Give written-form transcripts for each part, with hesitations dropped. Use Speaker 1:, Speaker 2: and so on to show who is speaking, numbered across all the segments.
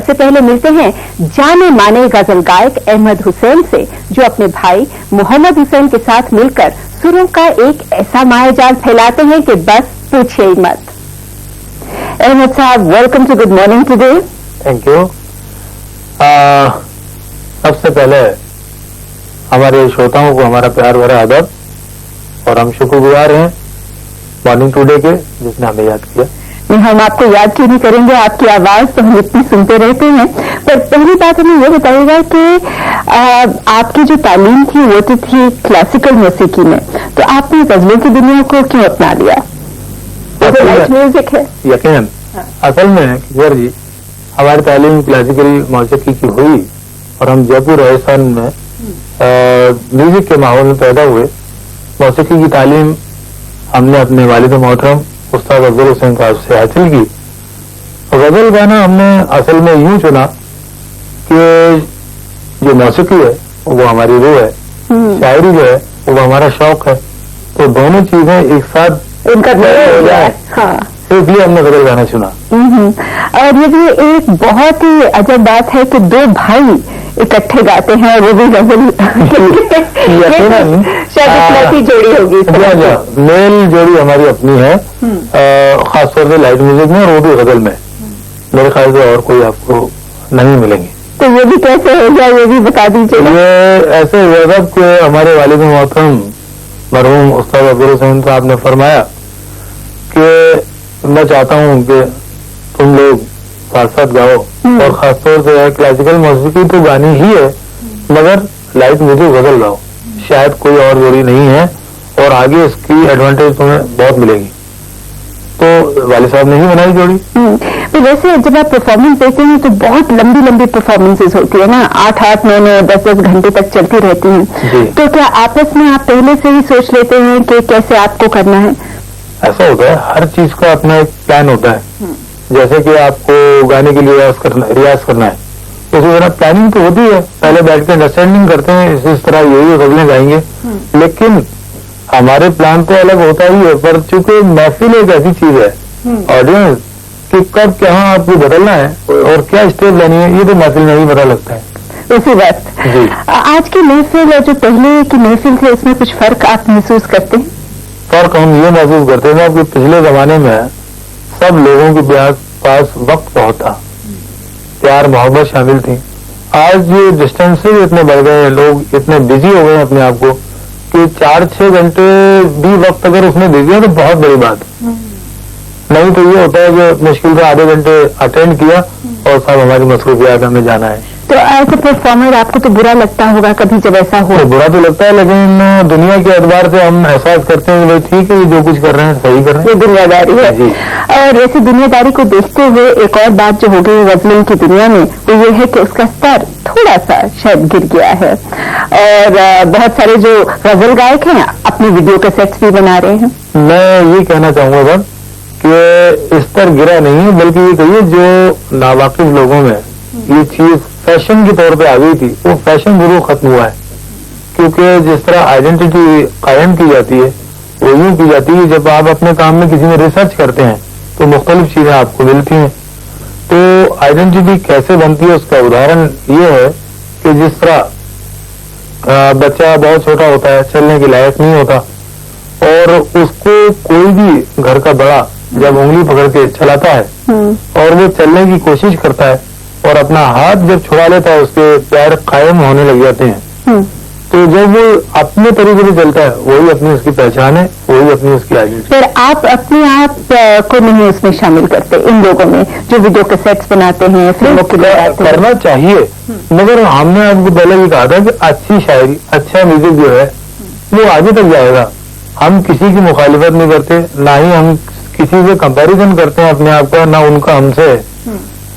Speaker 1: सबसे पहले मिलते हैं जाने माने गजल गायक अहमद हुसैन से, जो अपने भाई मोहम्मद हुसैन के साथ मिलकर सुरों का एक ऐसा मायाजाल फैलाते हैं कि बस पूछिए ही मत। Ahmad sahab, welcome to good morning today.
Speaker 2: Thank you. सबसे पहले हमारे श्रोताओं को हमारा प्यार भरा आदब, और हम शुक्रगुजार हैं मॉर्निंग टुडे के, जिसने हमें याद किया।
Speaker 1: नहीं, हम आपको याद क्यों नहीं करेंगे, आपकी आवाज तो हम इतनी सुनते रहते हैं। पर पहली बात हमें ये बताइएगा कि आपकी जो तालीम थी वो तो थी क्लासिकल मौसीकी में, तो आपने गजलों की दुनिया को क्यों अपना लिया? लाइट म्यूजिक है।
Speaker 2: यकीनन। असल में किशोर जी, हमारी तालीम क्लासिकल मौसीकी की हुई और हम जयपुर राजस्थान में म्यूजिक के माहौल में पैदा हुए। मौसीकी की तालीम हमने अपने वालिद मोहतरम उस्ताद अफजल हुसैन साहब से हासिल की। गजल गाना हमने असल में यूं चुना कि जो मौसीकी है वो हमारी रूह है, शायरी जो है वो हमारा शौक है, तो दोनों चीजें एक साथ
Speaker 1: उनका हो जाए। हाँ,
Speaker 2: इसलिए हमने गजल गाना चुना।
Speaker 1: और ये भी एक बहुत ही अजब बात है कि दो भाई इकट्ठे गाते हैं और वो भी गजल। शायद इकलौती जोड़ी होगी।
Speaker 2: मेल जोड़ी हमारी अपनी है, खासतौर से लाइट म्यूजिक में और वो भी गजल में। मेरे ख्याल से और कोई आपको नहीं मिलेंगे।
Speaker 1: तो ये भी कैसे हो गया, ये भी बता दीजिए।
Speaker 2: ये ऐसे हुआ कि हमारे वालिद मोहतरम मरहूम उस्ताद अफजल हुसैन साहब ने फरमाया कि मैं चाहता हूँ कि तुम लोग साथ साथ गाओ, और खासतौर से क्लासिकल मौसीकी तो गानी ही है, मगर लाइट म्यूजिक गजल गाओ, शायद कोई और जोड़ी नहीं है और आगे इसकी एडवांटेज तुम्हें बहुत मिलेगी। तो वालिद साहब ने ही बनाई जोड़ी।
Speaker 1: तो वैसे जब आप परफॉर्मेंस देते हैं तो बहुत लंबी लंबी परफॉर्मेंसेस होती है ना, 8-8, 9-9, 10-10 घंटे तक चलती रहती हैं। तो क्या आपस में आप पहले से ही सोच लेते हैं कि कैसे आपको करना है?
Speaker 2: ऐसा होता है, हर चीज का अपना एक प्लान होता है। जैसे कि आपको गाने के लिए रियाज करना है, तो उसी तरह प्लानिंग तो होती है। पहले बैठ के अंडरस्टैंडिंग करते हैं, इस तरह यही गजलें गाएंगे, लेकिन हमारे प्लान तो अलग होता ही है। पर चूंकि महफिल एक ऐसी चीज है, ऑडियंस कि कब क्या आपको बदलना है और क्या स्टेप लेनी है, ये तो महफिल में ही पता लगता है
Speaker 1: उसी वक्त। आज की महफिल और जो पहले की महफिल थी, उसमें कुछ फर्क आप महसूस करते हैं?
Speaker 2: फर्क हम ये महसूस करते हैं कि पिछले जमाने में सब लोगों के पास वक्त बहुत था, प्यार मोहब्बत शामिल थी। आज ये डिस्टेंसेज इतने बढ़ गए हैं, लोग इतने बिजी हो गए अपने आप को कि 4-6 घंटे भी वक्त अगर उसमें दे दिया तो बहुत बड़ी बात। नहीं तो ये होता है कि मुश्किल से आधे घंटे अटेंड किया और सब हमारी मसरूफियात हमें जाना है।
Speaker 1: तो एज ए परफॉर्मर आपको तो बुरा लगता होगा कभी जब ऐसा हो?
Speaker 2: तो बुरा तो लगता है, लेकिन दुनिया के एतबार से हम एहसास करते हैं कि भाई ठीक है, जो कुछ कर रहे हैं सही कर रहे हैं,
Speaker 1: ये दुनियादारी है। और ऐसी दुनियादारी को देखते हुए एक और बात जो हो गई गजलों की दुनिया में, वो ये है कि उसका स्तर थोड़ा सा शायद गिर गया है, और बहुत सारे जो गजल गायक हैं अपने वीडियो कैसेट्स भी बना रहे हैं।
Speaker 2: मैं ये कहना चाहूंगा सर कि स्तर गिरा नहीं है, बल्कि ये कहिए जो नावाकिफ लोगों में ये चीज फैशन के तौर पे आ गई थी, वो फैशन जरूर खत्म हुआ है। क्योंकि जिस तरह आइडेंटिटी कायम की जाती है वो यूं की जाती है, जब आप अपने काम में किसी में रिसर्च करते हैं तो मुख्तलिफ चीजें आपको मिलती हैं। तो आइडेंटिटी कैसे बनती है उसका उदाहरण ये है कि जिस तरह बच्चा बहुत छोटा होता है, चलने के लायक नहीं होता, और उसको कोई भी घर का बड़ा जब उंगली पकड़ के चलाता है और वो चलने की कोशिश करता है और अपना हाथ जब छुड़ा लेता है, उसके पैर कायम होने लग जाते हैं। तो जब वो अपने तरीके से चलता है, वही अपनी उसकी पहचान है, वही अपनी उसकी आइडेंटिटी।
Speaker 1: फिर आप अपने आप को नहीं उसमें शामिल करते, इन लोगों में जो वीडियो कैसेट्स बनाते हैं, फिल्मों के लिए
Speaker 2: करना चाहिए, मगर हमने आपको पहले भी कहा था कि अच्छी शायरी, अच्छा म्यूजिक जो है वो आगे तक जाएगा। हम किसी की मुखालिफत नहीं करते, ना ही हम किसी से कंपैरिजन करते हैं अपने आप का, ना उनका हमसे।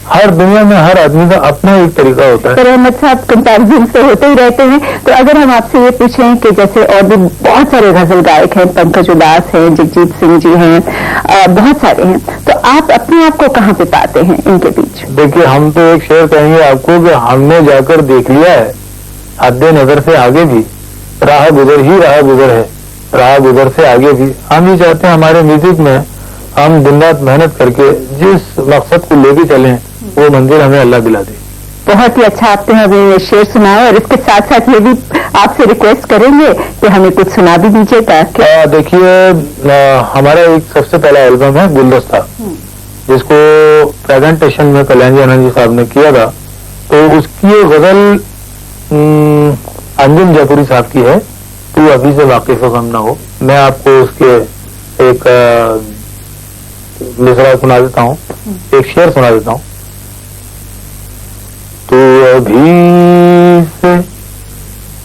Speaker 2: हर दुनिया में हर आदमी का अपना एक तरीका होता है।
Speaker 1: पर अहमद साहब, कंपैरिजन से होते ही रहते हैं, तो अगर हम आपसे ये पूछें कि जैसे और भी बहुत सारे गजल गायक हैं, पंकज उदास हैं, जगजीत सिंह जी हैं, बहुत सारे हैं, तो आप अपने आप को कहाँ पे पाते हैं इनके बीच?
Speaker 2: देखिए, हम तो एक शेर कहेंगे आपको कि हमने जाकर देख लिया है हद्दे नजर से आगे भी, राह गुजर ही राह गुजर है, राह गुजर से आगे भी। हम ये चाहते हैं हमारे म्यूजिक में हम दिन रात मेहनत करके जिस मकसद को लेके चलें वो मंजिल हमें अल्लाह दिला दे.
Speaker 1: बहुत ही अच्छा आपने हमें शेर सुनाया, और इसके साथ साथ ये भी आपसे रिक्वेस्ट करेंगे कि हमें कुछ सुना भी दीजिएगा.
Speaker 2: देखिए, हमारा एक सबसे पहला एल्बम है गुलदस्ता, जिसको प्रेजेंटेशन में कल्याण जी आनंद जी साहब ने किया था. तो उसकी ये गजल अंजुम जयपुरी साहब की है, तू अभी से वाकिफ हो गम ना हो. मैं आपको उसके एक मिसरा सुना देता हूँ, एक शेर सुना देता हूँ. तू अभी से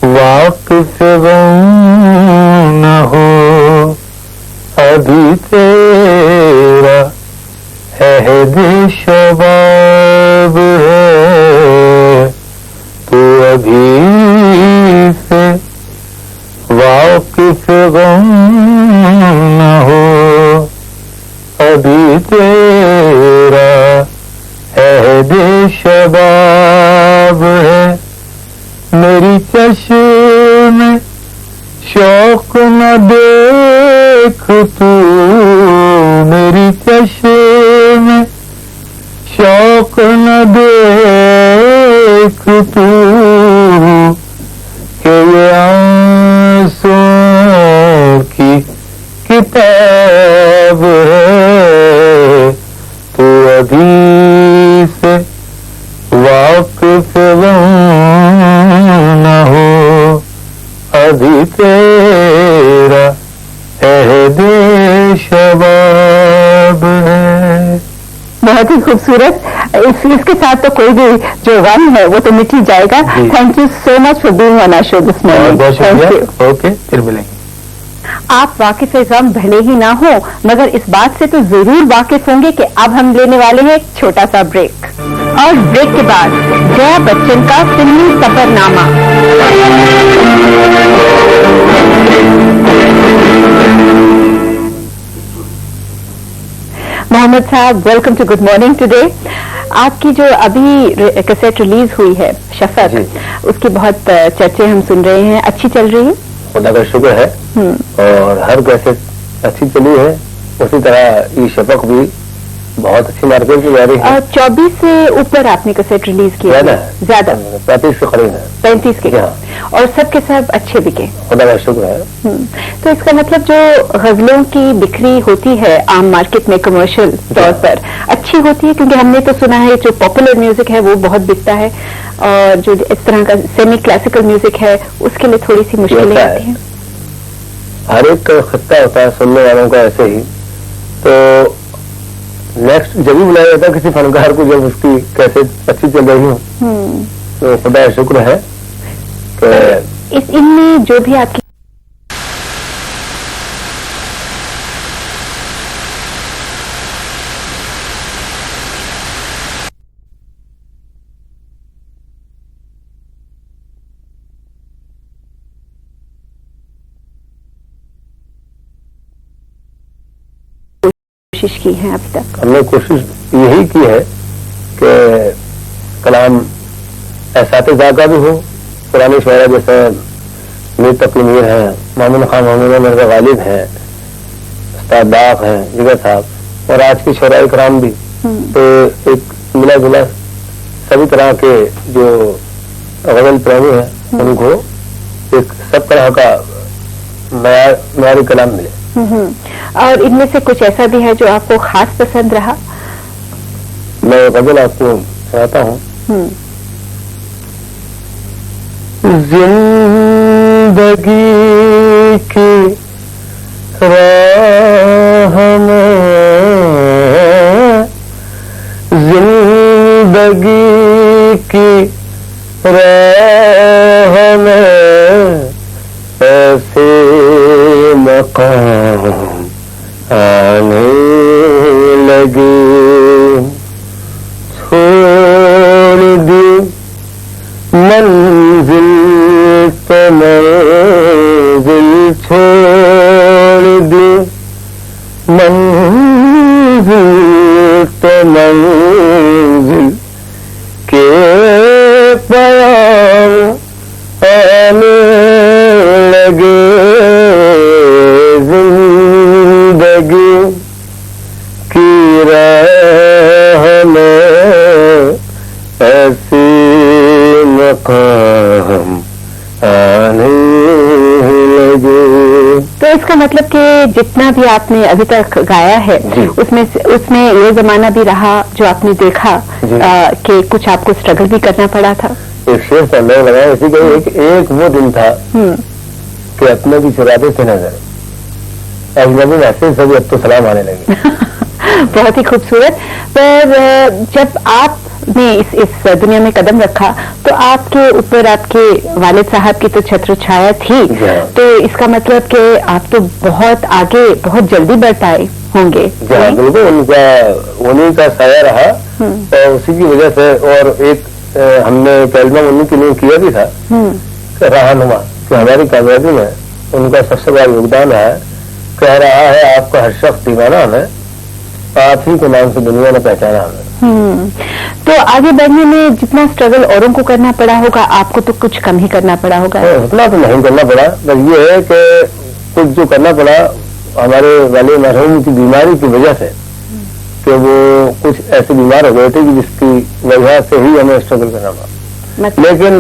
Speaker 2: वाकिफ गम न हो, अभी तेरा अहद शबाब है. तू अभी से वाकिफ गम न हो, अभी तेरा अहद शबाब है. मेरी चश्म शौक न देख तू, मेरी चश्म शौक न देख तू, कि ये आंसू की किताब है. तू अभी से वाकिफ न हो, अभी तेरा अहद शबाब है.
Speaker 1: बहुत ही खूबसूरत. इसके साथ तो कोई भी जो गम है वो तो मिट ही जाएगा. Thank you so much for being on our show this morning.
Speaker 2: बहुत शुक्रिया. ओके, फिर मिलेंगे.
Speaker 1: आप वाकिफ गम भले ही ना हो, मगर इस बात से तो जरूर वाकिफ होंगे कि अब हम लेने वाले हैं एक छोटा सा ब्रेक, और ब्रेक के बाद जया बच्चन का फिल्मी सफरनामा. Mohammad sahab, welcome to good morning today. आपकी जो अभी कैसेट रिलीज हुई है शफक, उसकी बहुत चर्चे हम सुन रहे हैं. अच्छी चल रही है?
Speaker 2: खुदा का शुक्र है. और हर कैसेट अच्छी चली है, उसी तरह ये शफक भी बहुत अच्छी मार्केट में जा रही है.
Speaker 1: 24 से ऊपर आपने कैसेट रिलीज किया? ज्यादा
Speaker 2: 35 के करीब है.
Speaker 1: 35 के. और सब के सब अच्छे बिके?
Speaker 2: खुदा का शुक्र है.
Speaker 1: तो इसका मतलब जो गजलों की बिक्री होती है आम मार्केट में कमर्शियल तौर पर अच्छी होती है, क्योंकि हमने तो सुना है जो पॉपुलर म्यूजिक है वो बहुत बिकता है, और जो इस तरह का सेमी क्लासिकल म्यूजिक है उसके लिए थोड़ी सी मुश्किलें आती हैं.
Speaker 2: हर एक का खत्ता होता है सुनने वालों का. ऐसे ही तो नेक्स्ट जब भी बुलाया जाता है किसी फनकार को, जब उसकी कैसे अच्छी चल रही हो, तो खुदा का शुक्र है कि
Speaker 1: इस इनमें जो भी आपकी कोशिश की है अभी तक?
Speaker 2: हमने कोशिश यही की है कि कलाम एसातिज़ा का भी हो, पुरानी शायरा जैसे मीर तकी मीर हैं, मोमिन खान मोमिन मिर्जा गालिब हैं, उस्ताद बाग हैं, जिगर साहब, और आज की शोराए कराम भी. तो एक मिला जुला सभी तरह के जो गजल प्रेमी हैं उनको एक सब तरह का मयारी कलाम मिले.
Speaker 1: और इनमें से कुछ ऐसा भी है जो आपको खास पसंद रहा?
Speaker 2: मैं गजल आपको सुनाता हूँ. जिंदगी की राह में, जिंदगी की राह में ऐसे मकाम आने लगे, छोड़ दी मंजिल तो मंजिल, छोड़ दी मंजिल तो मंजिल के प्यार आने लगे. जिंदगी की राह में हंसी मकाम आने लगे।
Speaker 1: तो इसका मतलब कि जितना भी आपने अभी तक गाया है उसमें ये जमाना भी रहा जो आपने देखा कि कुछ आपको स्ट्रगल भी करना पड़ा था।
Speaker 2: एक शेर पढ़ने लगा इसी का एक वो दिन था कि अपने भी चुराते थे नजर, अजनबी ऐसे सभी अब तो सलाम आने लगे।
Speaker 1: बहुत ही खूबसूरत। पर जब आपने इस दुनिया में कदम रखा तो आपके ऊपर आपके वालिद साहब की तो छत्र छाया थी, तो इसका मतलब कि आप तो बहुत आगे बहुत जल्दी बढ़ पाए होंगे।
Speaker 2: बिल्कुल, उन्हीं का साया रहा और उसी की वजह से। और एक हमने एल्बम उन्हीं के लिए किया भी था, रहनुमा, कि हमारी कामयाबी में उनका सबसे बड़ा योगदान है। कह रहा है आपका हर शख्स दीवाना है, आप ही के नाम से दुनिया ने पहचाना हमें।
Speaker 1: तो आगे बढ़ने में जितना स्ट्रगल औरों को करना पड़ा होगा, आपको तो कुछ कम ही करना पड़ा होगा।
Speaker 2: उतना तो नहीं करना पड़ा, बस ये है कि कुछ जो करना पड़ा हमारे वाले मरहूम की बीमारी की वजह से, कि वो कुछ ऐसे बीमार हो गए थे कि जिसकी वजह से ही हमें स्ट्रगल करना पड़ा। लेकिन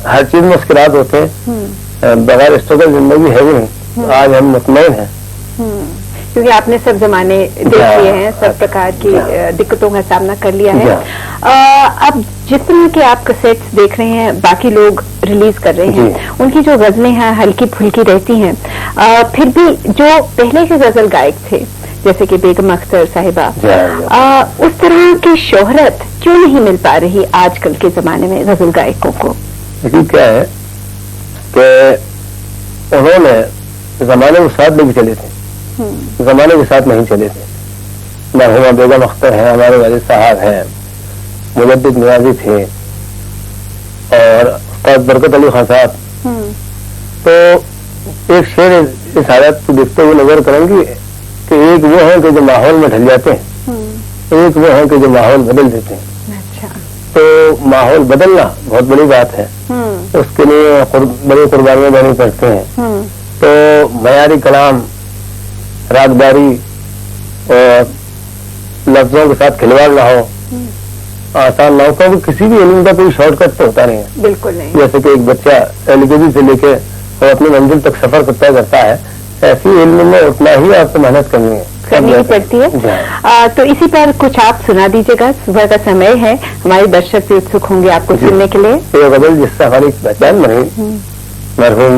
Speaker 2: हर चीज में मुश्किलात होते हैं, बगैर स्ट्रगल जिंदगी है भी नहीं। आज हम मुतमईन हैं
Speaker 1: क्योंकि आपने सब जमाने देख लिए हैं, सब प्रकार की दिक्कतों का सामना कर लिया है। अब जिस तरह के आप कैसेट्स देख रहे हैं बाकी लोग रिलीज कर रहे हैं, उनकी जो गजलें हैं हल्की फुल्की रहती हैं, फिर भी जो पहले के गजल गायक थे जैसे कि बेगम अख्तर साहिबा, उस तरह की शोहरत क्यों नहीं मिल पा रही आजकल के जमाने में गजल गायकों को?
Speaker 2: देखिए क्या है कि उन्होंने जमाने के साथ लेके चले थे, जमाने के साथ नहीं चले थे। मरहुमा बेगम अख्तर हैं, हमारे वालिद साहब हैं, मुजद्दिद नियाज़ी थे और उस्ताद बरकत अली खान साहब। तो एक शेर इस हालत को देखते हुए नजर करेंगे कि एक वो है कि जो माहौल में ढल जाते हैं, एक वो है कि जो माहौल बदल देते हैं।
Speaker 1: अच्छा।
Speaker 2: तो माहौल बदलना बहुत बड़ी बात है, उसके लिए बड़ी कुर्बानियां देनी पड़ती हैं। तो मयारी कलाम, रागदारी और लफ्जों के साथ खिलवाड़ ना हो, आसान ना हो, क्योंकि किसी भी इल्म का कोई शॉर्टकट तो होता नहीं है।
Speaker 1: बिल्कुल नहीं।
Speaker 2: जैसे कि एक बच्चा LKG से लेके और अपनी मंजिल तक सफर तय करता है, ऐसी इल्म में उतना ही आपको मेहनत करनी
Speaker 1: पड़ती है। तो इसी पर कुछ आप सुना दीजिएगा, सुबह का समय है, हमारे दर्शक भी उत्सुक होंगे आपको सुनने के लिए।
Speaker 2: ये गजल जिससे हमारी पहचान बनी मरहूम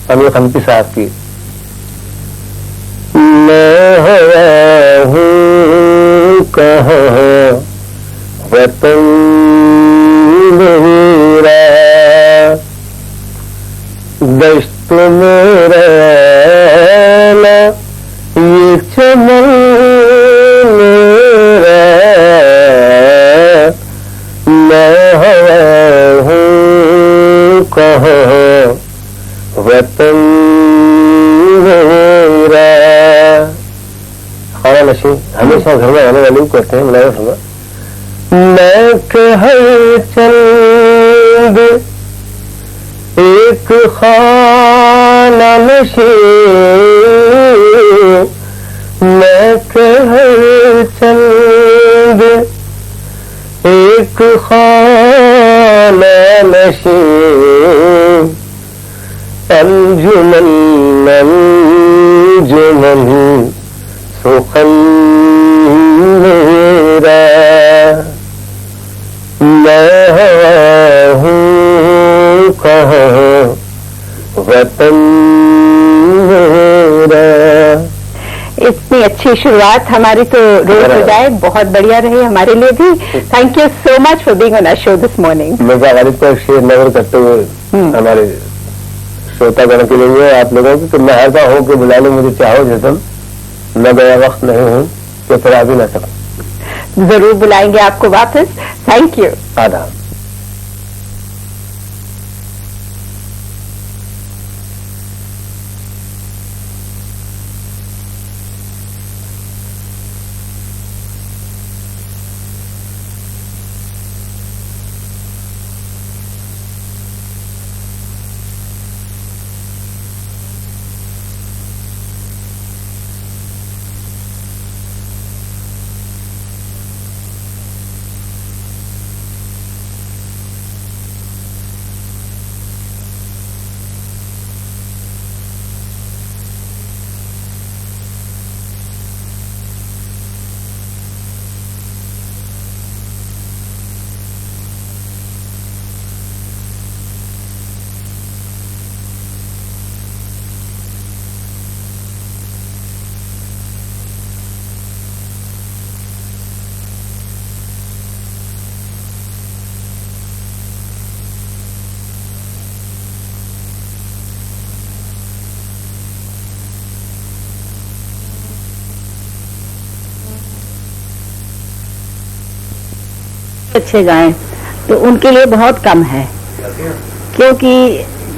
Speaker 2: अमीर खमती साहब की। मैं हूँ कहाँ वतन मेरा, दश्त मेरा ये चमन मेरा, मैं हूँ कहाँ वतन मेरा। खाना नशीन हमेशा घर में आने वाले को कहते हैं, मिलाया सुना। मैं कह चंद एक खाना नशीन, मैं कह चंद एक खाना नशीन, अंजुमन अंजुमन सुखन मेरा, मैं हूँ कहाँ वतन मेरा।
Speaker 1: इतनी अच्छी शुरुआत हमारी तो रोज हो जाए, बहुत बढ़िया रही हमारे लिए भी। Thank you so much for being on our show this morning.
Speaker 2: मैं वालिद को शेर नजर करते हुए हमारे श्रोतागण के लिए आप लोगों की, तो मैं ऐसा हो कि बुला लो मुझे चाहो जिसम, मैं गया वक्त नहीं हूँ कि फिर आ भी ना सकूं।
Speaker 1: जरूर बुलाएंगे आपको वापस। Thank you.
Speaker 2: आदाब।
Speaker 3: अच्छे गाएं तो उनके लिए बहुत कम है, क्योंकि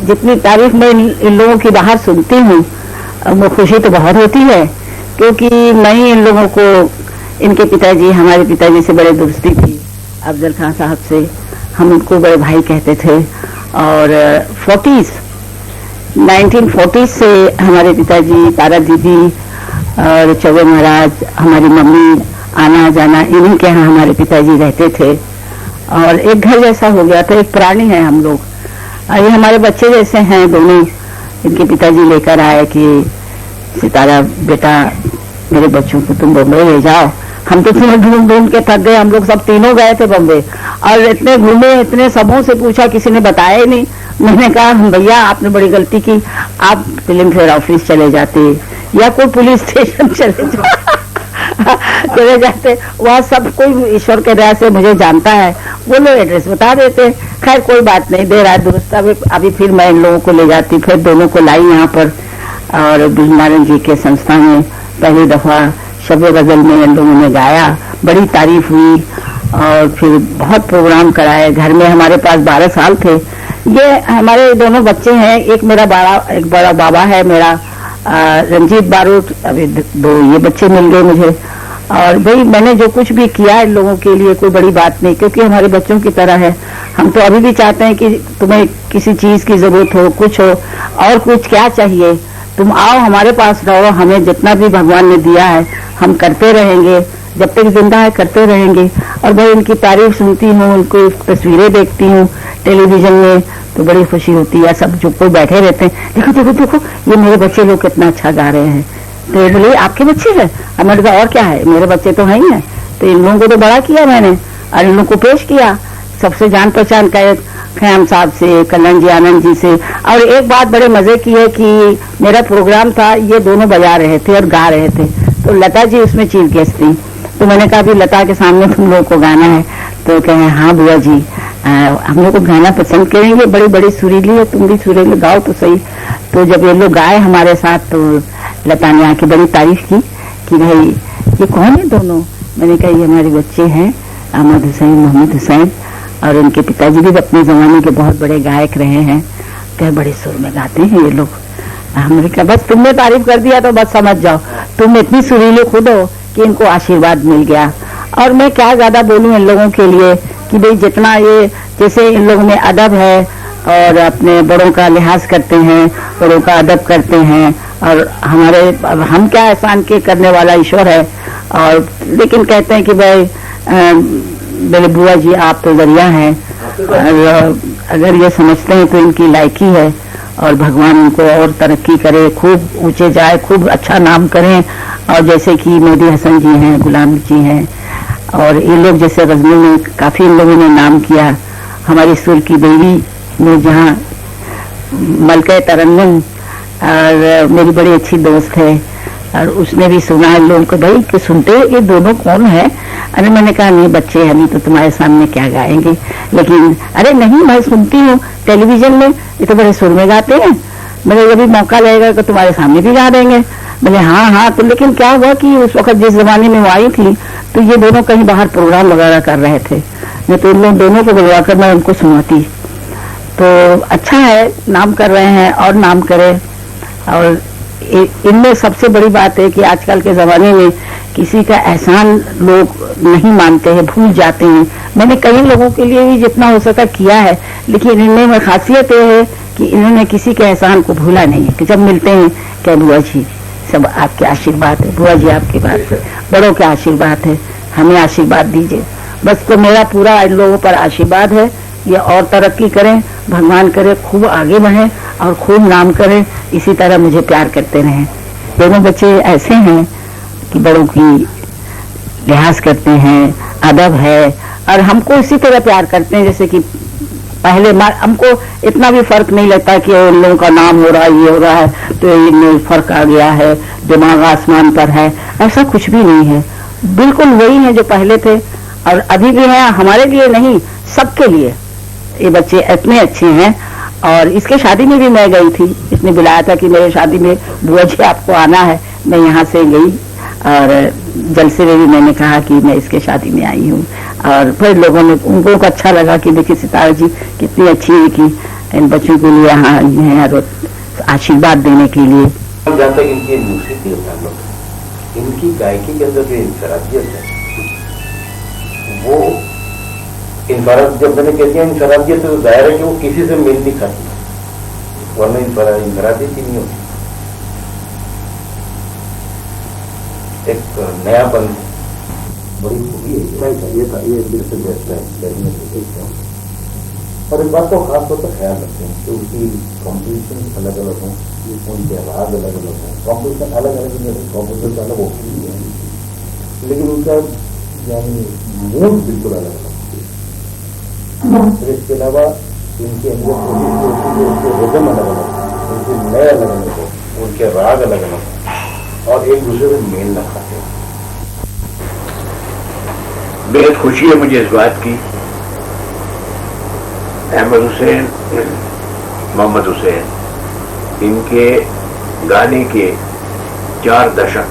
Speaker 3: जितनी तारीफ मैं इन लोगों की बाहर सुनती हूँ वो खुशी तो बहुत होती है, क्योंकि मैं ही इन लोगों को, इनके पिताजी, हमारे पिताजी से बड़े दोस्ती थी अफजल खान साहब से, हम उनको बड़े भाई कहते थे। और 1940 से हमारे पिताजी, तारा दीदी और चौबे महाराज, हमारी मम्मी आना जाना इन्हीं के यहाँ हमारे पिताजी रहते थे, और एक घर जैसा हो गया था, एक प्राणी है हम लोग। ये हमारे बच्चे जैसे हैं दोनों। इनके पिताजी लेकर आए कि सितारा बेटा मेरे बच्चों को तुम बम्बई ले जाओ। हम तो तुम्हें ढूंढ ढूंढ के थक गए, हम लोग सब तीनों गए थे बम्बई और इतने घूमे, इतने सबों से पूछा, किसी ने बताया ही नहीं। मैंने कहा भैया आपने बड़ी गलती की, आप फिल्म फेयर ऑफिस चले जाते या कोई पुलिस स्टेशन चले जाते, वहाँ सब कोई ईश्वर के दया से मुझे जानता है, वो लोग एड्रेस बता देते। खैर कोई बात नहीं, दे रहा दोस्त। अभी फिर मैं इन लोगों को ले जाती, फिर दोनों को लाई यहाँ पर, और नारायण जी के संस्था में पहली दफा शब गजल में इन लोगों ने गाया, बड़ी तारीफ हुई, और फिर बहुत प्रोग्राम कराए। घर में हमारे पास 12 साल थे। ये हमारे दोनों बच्चे हैं, एक बड़ा बाबा है मेरा रंजीत बारूद, अभी 2 ये बच्चे मिल गए मुझे। और भाई मैंने जो कुछ भी किया इन लोगों के लिए कोई बड़ी बात नहीं, क्योंकि हमारे बच्चों की तरह है। हम तो अभी भी चाहते हैं कि तुम्हें किसी चीज की जरूरत हो, कुछ हो, और कुछ क्या चाहिए, तुम आओ हमारे पास रहो, हमें जितना भी भगवान ने दिया है हम करते रहेंगे, जब तक जिंदा है करते रहेंगे। और भाई इनकी तारीफ सुनती हूँ, उनको तस्वीरें देखती हूँ टेलीविजन में, तो बड़ी खुशी होती है। सब जो कोई बैठे रहते हैं, देखो देखो देखो ये मेरे बच्चे लोग कितना अच्छा गा रहे हैं, तो बोले आपके बच्चे हैं? हमारे कहा और क्या है, मेरे बच्चे तो हैं ही हैं। तो इन लोगों को तो बड़ा किया मैंने, और इन लोगों को पेश किया सबसे जान पहचान का, खयाम साहब से, कल्याण जी, आनंद जी से। और एक बात बड़े मजे की है कि मेरा प्रोग्राम था, ये दोनों बजा रहे थे और गा रहे थे, तो लता जी उसमें चीफ गेस्ट थी। तो मैंने कहा भी लता के सामने तुम लोगों को गाना है, तो कहे हाँ बुआ जी हम लोग को गाना पसंद करेंगे, बड़ी बड़ी सुरीली है, तुम भी सुरीली गाओ तो सही। तो जब ये लोग गाए हमारे साथ, तो लता ने आके बड़ी तारीफ की कि भाई ये कौन है दोनों। मैंने कहा ये हमारे बच्चे हैं, अहमद हुसैन, मोहम्मद हुसैन, और उनके पिताजी भी अपने जमाने के बहुत बड़े गायक रहे हैं, कहे बड़े सुर में गाते हैं ये लोग। हमने कहा बस तुमने तारीफ कर दिया तो बस समझ जाओ, तुम इतनी सुरीले खुद हो कि इनको आशीर्वाद मिल गया। और मैं क्या ज्यादा बोलूं इन लोगों के लिए कि भाई जितना ये, जैसे इन लोगों में अदब है और अपने बड़ों का लिहाज करते हैं, बड़ों का अदब करते हैं, और हम क्या एहसान के करने वाला ईश्वर है। और लेकिन कहते हैं कि भाई मेरे बुआ जी आप तो दरिया हैं, और अगर ये समझते हैं तो इनकी लायकी है, और भगवान उनको और तरक्की करे, खूब ऊंचे जाए, खूब अच्छा नाम करें। और जैसे कि मोदी हसन जी हैं, गुलाम जी हैं, और ये लोग जैसे गजनी में काफी इन लोगों ने नाम किया। हमारी सुर की देवी में जहाँ मलके तरन्नुम, और मेरी बड़ी अच्छी दोस्त है, और उसने भी सुना इन लोगों को, भाई कि सुनते ये दोनों कौन है। अरे मैंने कहा नहीं बच्चे हम तो तुम्हारे सामने क्या गाएंगे, लेकिन अरे नहीं मैं सुनती हूँ टेलीविजन में, ये तो बड़े सुर में गाते हैं, मेरे जब भी मौका लगेगा तो तुम्हारे सामने भी गा देंगे। बोले हाँ हाँ। तो लेकिन क्या हुआ कि उस वक्त जिस जमाने में वो आई थी, तो ये दोनों कहीं बाहर प्रोग्राम वगैरह कर रहे थे, नहीं तो इन लोग दोनों को बुलवाकर मैं उनको सुनाती। तो अच्छा है, नाम कर रहे हैं और नाम करें। और इनमें सबसे बड़ी बात है कि आजकल के जमाने में किसी का एहसान लोग नहीं मानते हैं, भूल जाते हैं। मैंने कई लोगों के लिए भी जितना हो सका किया है, लेकिन इनमें खासियत ये है कि इन्होंने किसी के एहसान को भूला नहीं है। कि जब मिलते हैं क्या बुआ जी सब आपके आशीर्वाद है, बुआ जी आपके बात है, बड़ों के आशीर्वाद है, हमें आशीर्वाद दीजिए। बस तो मेरा पूरा इन लोगों पर आशीर्वाद है, ये और तरक्की करें, भगवान करे खूब आगे बढ़े और खूब नाम करें, इसी तरह मुझे प्यार करते रहें। दोनों बच्चे ऐसे हैं कि बड़ों की लिहाज करते हैं, अदब है, और हमको इसी तरह प्यार करते हैं जैसे कि पहले। हमको इतना भी फर्क नहीं लगता कि उन लोगों का नाम हो रहा है, ये हो रहा है, तो इनमें फर्क आ गया है, दिमाग आसमान पर है, ऐसा कुछ भी नहीं है। बिल्कुल वही है जो पहले थे और अभी भी है, हमारे लिए नहीं सबके लिए। ये बच्चे इतने अच्छे हैं। और इसके शादी में भी मैं गई थी, इसने बुलाया था कि मेरे शादी में बुआ जी आपको आना है, मैं यहाँ से गई और जलसे में भी मैंने कहा कि मैं इसके शादी में आई हूँ, और फिर लोगों ने उनको अच्छा लगा कि देखिए सितारा जी कितनी अच्छी है कि इन बच्चों के लिए यहाँ आई हैं और आशीर्वाद देने के लिए।
Speaker 4: जहाँ तक इनकी मूसिकी का ताल्लुक है, इनकी गायकी के अंदर जो इंफरादियत है, वो इंफराद, जब मैंने कह दिया इंफरादियत तो जाहिर है कि वो किसी से मेल नहीं खाती, वरना इंफरादियत ही नहीं होती। एक नयापन बड़ी खूबी है, ये दिल से बेहतर है। और इस बात को खास तौर पर ख्याल रखते हैं कि उनकी कॉम्पोजिशन अलग अलग हों, उनके आवाज अलग अलग हों, कॉम्पोजिशन अलग अलग नहीं, कॉम्पोजिशन अलग होती ही है, लेकिन उनका यानी मूड बिल्कुल अलग अलग होती है। फिर इसके अलावा इनके अंदर उनके रिदम अलग अलग, उनके लय अलग अलग हो, उनके राग अलग अलग हो और एक दूसरे से मेल न खाते।
Speaker 5: बेहद खुशी है मुझे इस बात की, अहमद हुसैन, मोहम्मद हुसैन, इनके गाने के 4 दशक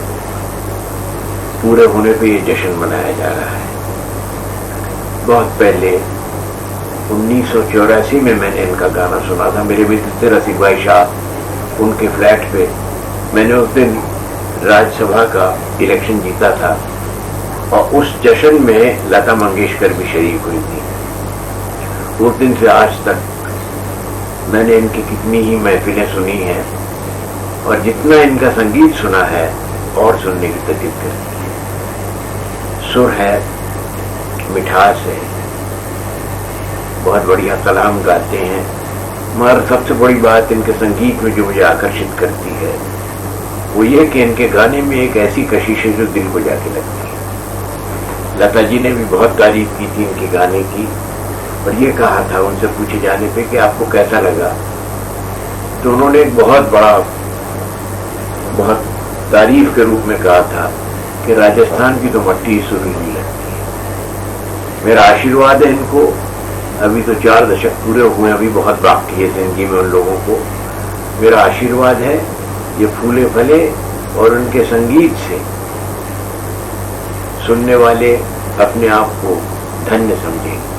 Speaker 5: पूरे होने पे ये जश्न मनाया जा रहा है। बहुत पहले 1984 में मैंने इनका गाना सुना था, मेरे मित्र थे रसिक भाई शाह, उनके फ्लैट पे। मैंने उस दिन राज्यसभा का इलेक्शन जीता था और उस जश्न में लता मंगेशकर भी शरीक हुई थी। उस दिन से आज तक मैंने इनकी कितनी ही महफिलें सुनी हैं और जितना इनका संगीत सुना है और सुनने की तकलीफ करती है। सुर है, मिठास है, बहुत बढ़िया कलाम गाते हैं, मगर सबसे बड़ी बात इनके संगीत में जो मुझे आकर्षित करती है वो ये कि इनके गाने में एक ऐसी कशिश है जो दिल को जाके लगती है। लता जी ने भी बहुत तारीफ की थी इनके गाने की और ये कहा था उनसे पूछे जाने पे कि आपको कैसा लगा, तो उन्होंने एक बहुत तारीफ के रूप में कहा था कि राजस्थान की तो मट्टी सुरीली लगती है। मेरा आशीर्वाद है इनको, अभी तो 4 दशक पूरे हुए, अभी बहुत बाकी है जिंदगी में उन लोगों को। मेरा आशीर्वाद है ये फूले फले और उनके संगीत से सुनने वाले अपने आप को धन्य समझेंगे।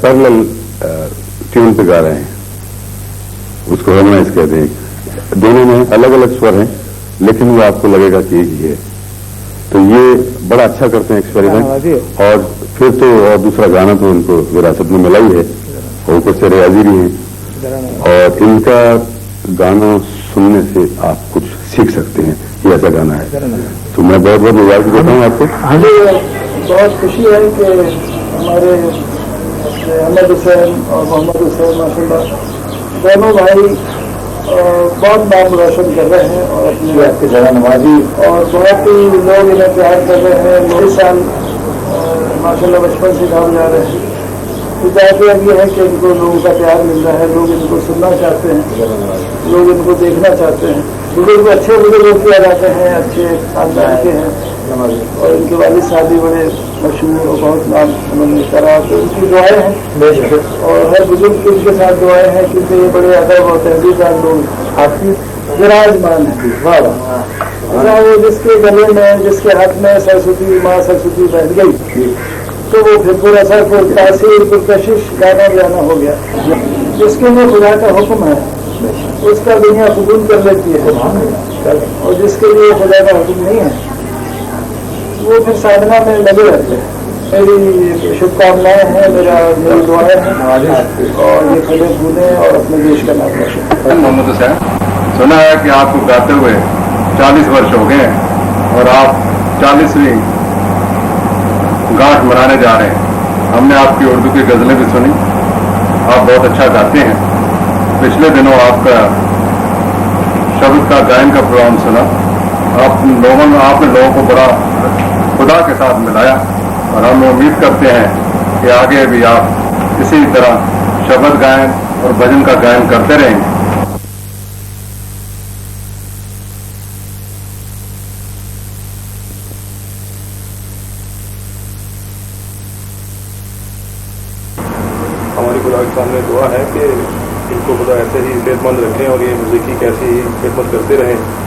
Speaker 6: पैरेलल ट्यून पे गा रहे हैं, उसको हार्मोनाइज कहते हैं। दोनों में अलग अलग स्वर हैं, लेकिन वो आपको लगेगा कि एक ही है। तो ये बड़ा अच्छा करते हैं एक्सपेरिमेंट। और फिर तो और दूसरा गाना तो उनको विरासत में मिला ही है, और ऊपर से रियाजी भी है। और इनका गाना सुनने से आप कुछ सीख सकते हैं, ये ऐसा गाना है। तो मैं बहुत बहुत मुबारक देता हूँ आपको।
Speaker 7: बहुत खुशी है कि हमारे अहमद हुसैन और मोहम्मद हुसैन माशाल्लाह दोनों भाई बहुत नाम रोशन कर रहे हैं और अपने
Speaker 2: आपके जरा नवाजी
Speaker 7: और बहुत ही लोग इन्हें प्यार कर रहे हैं। 9 साल माशाल्लाह बचपन से गाँव जा रहे हैं। हिदायत अब ये है कि इनको लोगों का प्यार मिल रहा है, लोग इनको सुनना चाहते हैं, लोग इनको देखना चाहते हैं। बुजुर्ग अच्छे बुजुर्गों किया जाते हैं, अच्छे खानदान के हैं और इनके वालिद साहब भी बड़े मशहूर और बहुत नाम उन्होंने करा। तो उनकी दुआएं हैं और हर बुजुर्ग की उनके साथ दुआएं हैं क्योंकि ये बड़े अदब और तहजीबदार लोग आपकी विराजमान है। वाह वो जिसके गले में जिसके हाथ में सरस्वती माँ सरस्वती बैठ गई तो वो फिर पूरा सर को तासीर पुरकशिश गाना गाना हो गया। जिसके लिए खुदा का हुक्म है उसका दुनिया कबूल कर लेती है और जिसके लिए खुदा का हुक्म नहीं है वो फिर साधना में लगे रहते हैं। मेरी शुभकामनाएं हैं, मेरी दुआएं हैं और ये खड़े कूदें और अपने देश का नाम रोशन।
Speaker 6: मोहम्मद हुसैन, सुना है कि आपको गाते हुए 40 वर्ष हो गए और आप 40वीं गांठ मनाने जा रहे हैं। हमने आपकी उर्दू की गजलें भी सुनी, आप बहुत अच्छा गाते हैं। पिछले दिनों आपका शब्द का गायन का प्रोग्राम सुना, आपने लोगों को बड़ा खुदा के साथ मिलाया और हम उम्मीद करते हैं कि आगे भी आप इसी तरह शब्द गायन और भजन का गायन करते रहेंगे।
Speaker 8: हमारी खुदा के सामने दुआ है कि इनको खुदा ऐसे ही सेहतमंद रखें और ये म्यूजिक की ऐसी ही खिदमत करते रहें।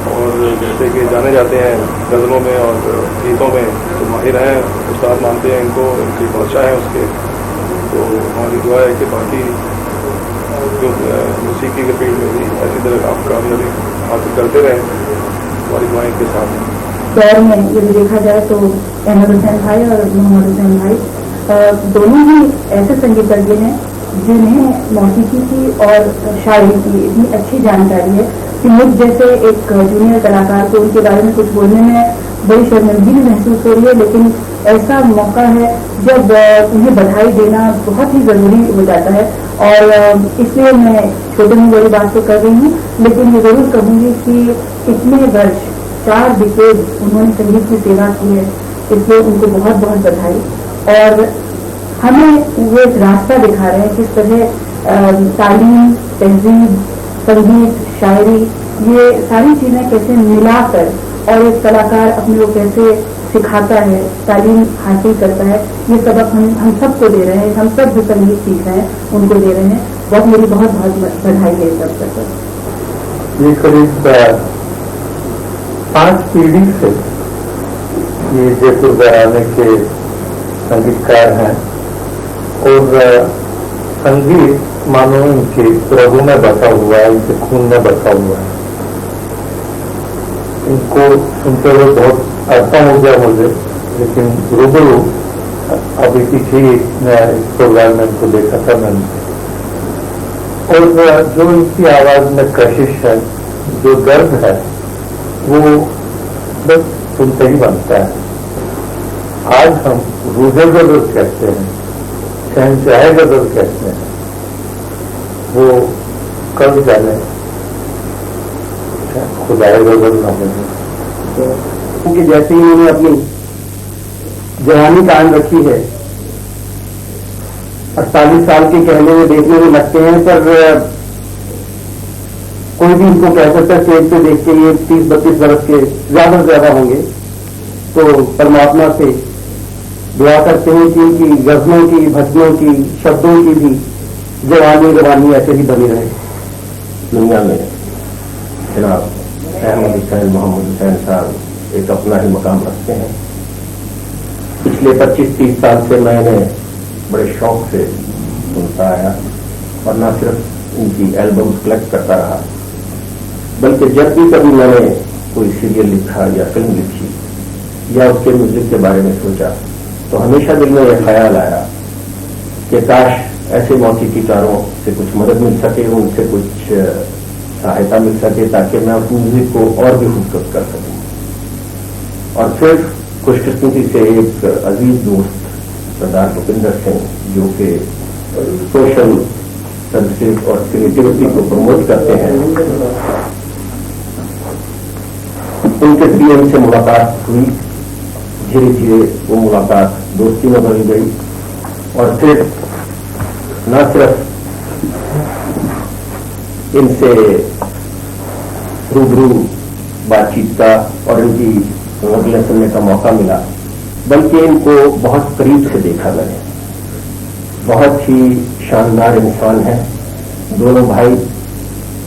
Speaker 8: और जैसे कि जाने जाते हैं गज़लों में और गीतों में तो माहिर हैं, उस्ताद मानते हैं इनको, इनकी भाषा है उसके। तो हमारी दुआ है कि बाकी जो मूसीकी के फील्ड में भी ऐसी तरह आप कामयाबी हासिल करते रहें। हमारी दुआएं के साथ
Speaker 1: दौर में यदि देखा जाए तो अहमद हुसैन भाई और मोहम्मद हुसैन भाई दोनों ही ऐसे संगीतज्ञ हैं जिन्हें मौसीकी की और शायरी की इतनी अच्छी जानकारी है कि मुझ जैसे एक जूनियर कलाकार को उनके बारे में कुछ बोलने में बड़ी शर्मिंदगी भी महसूस हो रही है। लेकिन ऐसा मौका है जब उन्हें बधाई देना बहुत ही ज़रूरी हो जाता है और इसलिए मैं छोटी में बड़ी बात तो कर रही हूँ, लेकिन ये ज़रूर कहूँगी कि इतने वर्ष 4 डिकेड उन्होंने संगीत की सेवा की है, इसलिए उनको बहुत बहुत बधाई। और हमें वो एक रास्ता दिखा रहे हैं किस तरह तालीम, तहजीब, संगीत, शायरी, ये सारी चीज़ें कैसे मिलाकर और एक कलाकार अपने को कैसे सिखाता है, तालीम हासिल करता है, ये सबक हम सबको दे रहे हैं। हम सब जो संगीत सीख रहे हैं उनको दे रहे हैं। बहुत मेरी बहुत बहुत बधाई है सब तक।
Speaker 2: ये करीब 5 पीढ़ी से ये जयपुर घराने के संगीतकार हैं और संगीत मानो इनके रगों में बसा हुआ है, इनके खून में बसा हुआ है। इनको सुनते हुए बहुत अरसा हो गया मुझे, लेकिन रूबरू अभी पीछे इस प्रोग्राम में इनको देखा था मैंने। और जो इनकी आवाज में कशिश है, जो दर्द है, वो बस सुनते ही बनता है। आज हम रूहे गजल कहते हैं, शहंशाह गजल कहते हैं, वो कब जाने खुदाए गजल न हो।
Speaker 7: क्योंकि जैसे ही उन्होंने अपनी जवानी कायम रखी है, 48 साल के कहने में देखने में लगते हैं, पर कोई भी इनको कह सकता है स्टेज पे देख के ये 30-32 वर्ष के ज्यादा से ज्यादा होंगे। तो परमात्मा से दुआ करते हैं कि इनकी गजलों की, भजनों की, शब्दों की भी जवानी ऐसे ही बनी रहे।
Speaker 4: दुनिया में जनाब अहमद हुसैन, मोहम्मद हुसैन साहब एक अपना ही मकाम रखते हैं। पिछले 25-30 साल से मैंने बड़े शौक से सुनता आया और न सिर्फ इनकी एल्बम्स कलेक्ट करता रहा, बल्कि जब भी कभी मैंने कोई सीरियल लिखा या फिल्म लिखी या उसके म्यूजिक के बारे में सोचा तो हमेशा दिल में यह ख्याल आया कि काश ऐसे मौसीकीकारों से कुछ मदद मिल सके, उनसे कुछ सहायता मिल सके ताकि मैं उस म्यूजिक को और भी खूबसूरत कर सकूं। और फिर खुशकिस्मती से एक अजीज दोस्त सरदार भूपिंदर सिंह, जो कि सोशल सर्विसेज और क्रिएटिविटी को प्रमोट करते हैं, उनके पीएम से मुलाकात हुई। धीरे धीरे वो मुलाकात दोस्ती में बदल गई और फिर न सिर्फ इनसे रूबरू बातचीत का और इनकी गज़लें सुनने का मौका मिला, बल्कि इनको बहुत करीब से देखा मैंने। बहुत ही शानदार इंसान है। दोनों भाई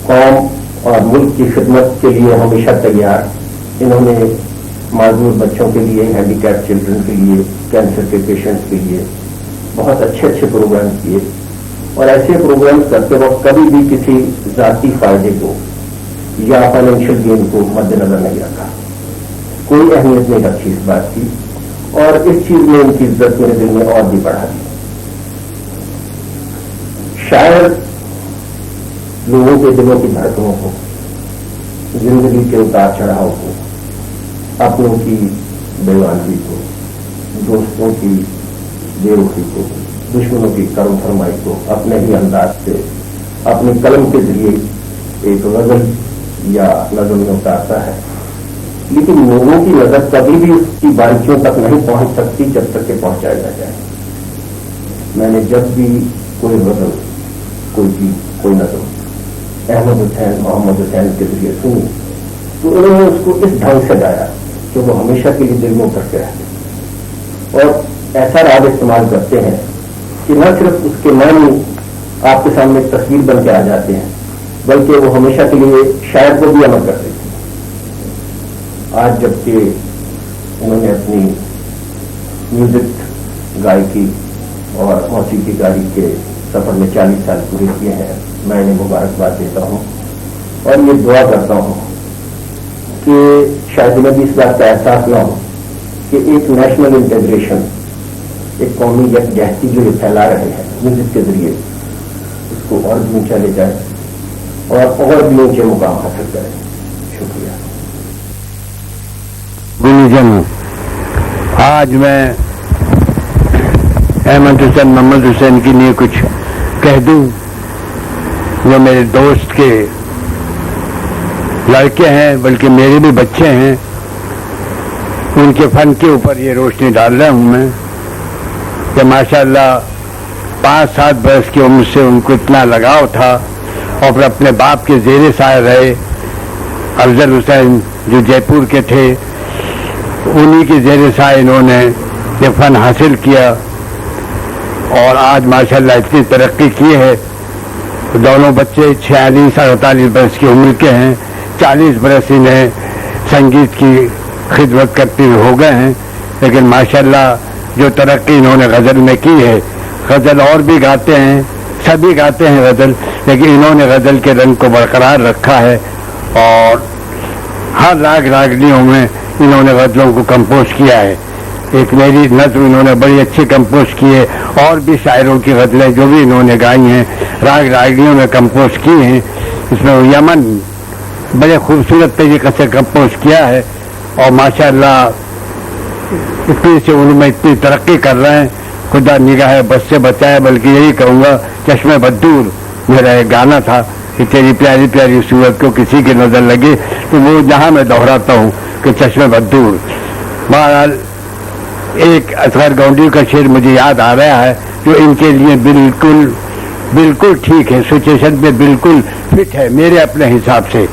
Speaker 4: कौम और मुल्क की खिदमत के लिए हमेशा तैयार। इन्होंने माजूर बच्चों के लिए, हैंडीकैप चिल्ड्रन के लिए, कैंसर के पेशेंट्स के लिए बहुत अच्छे अच्छे प्रोग्राम किए और ऐसे प्रोग्राम करते वक्त कभी भी किसी ذاتی फायदे को या फाइनेंशियल गेन को मद्देनजर नहीं रखा, कोई अहमियत नहीं रखी इस बात की, और इस चीज में इनकी इज्जत मेरे दिल में और भी बढ़ा दी। शायद लोगों के दिलों की धड़कनों को, जिंदगी के उतार चढ़ाव को, अपनों की बेईमानी को, दोस्तों की बेरुखी को, दुश्मनों की कर्म फरमाई को अपने ही अंदाज से अपनी कलम के जरिए एक गजल या नज़म में उतारता है। लेकिन लोगों की नजर कभी भी उसकी बारीकियों तक नहीं पहुंच सकती जब तक कि पहुंचाया ना जाए। मैंने जब भी कोई गजल, कोई गीत, कोई नज़म अहमद हुसैन, मोहम्मद हुसैन के जरिए सुनी तो उन्होंने उसको इस ढंग से गाया कि वो हमेशा के लिए दिल में उतर के रहते और ऐसा राग इस्तेमाल करते हैं कि न सिर्फ उसके मानी आपके सामने एक तस्वीर बन के आ जाते हैं, बल्कि वो हमेशा के लिए शायद को भी अमल कर देते हैं। आज जबकि उन्होंने अपनी म्यूजिक गायकी और मौसीकीकारी के सफर में 40 साल पूरे किए हैं, मैं इन्हें मुबारकबाद देता हूँ और ये दुआ करता हूँ कि शायद इन्हें भी इस बात का एहसास न हो कि एक नेशनल इंटीग्रेशन, एक कौमी यकजहती जो ये फैला रहे हैं म्यूजिक के जरिए, उसको और भी ऊंचा ले जाए और भी ऊंचे मुकाम हासिल करें। शुक्रिया।
Speaker 9: गुरुजन, आज मैं अहमद हुसैन, मोहम्मद हुसैन के लिए कुछ कह दूं। जो मेरे दोस्त के लड़के हैं, बल्कि मेरे भी बच्चे हैं, उनके फन के ऊपर ये रोशनी डाल रहा हूं मैं कि माशाअल्लाह 5-7 बरस की उम्र से उनको इतना लगाव था और फिर अपने बाप के ज़ेरे साए रहे। अफजल हुसैन जो जयपुर के थे, उन्हीं के ज़ेरे साए इन्होंने ये फन हासिल किया और आज माशाअल्लाह इतनी तरक्की की है। दोनों बच्चे 46-48 बरस की उम्र के हैं, 40 बरस इन्हें संगीत की खिदमत करते हुए हो गए हैं। लेकिन माशाअल्लाह जो तरक्की इन्होंने गज़ल में की है, गज़ल और भी गाते हैं, सभी गाते हैं गज़ल, लेकिन इन्होंने गज़ल के रंग को बरकरार रखा है और हर राग रागनियों में इन्होंने गज़लों को कंपोज किया है। एक मेरी नज़्म इन्होंने बड़ी अच्छी कंपोज की है और भी शायरों की गज़लें जो भी इन्होंने गाई हैं राग रागनियों में कंपोज की हैं। इसमें यमन बड़े खूबसूरत तरीके से कंपोज किया है और माशाअल्लाह इतनी से उनमें इतनी तरक्की कर रहे हैं। खुदा निगाह बस से बचाए, बल्कि यही कहूँगा चश्मे बद्दूर मेरा एक गाना था कि तेरी प्यारी प्यारी सूरत को किसी की नज़र लगी, तो वो जहाँ मैं दोहराता हूँ कि चश्मे बद्दूर। बहरहाल एक असगर गौंडी का शेर मुझे याद आ रहा है जो इनके लिए बिल्कुल ठीक है, सिचुएशन में बिल्कुल फिट है मेरे अपने हिसाब से,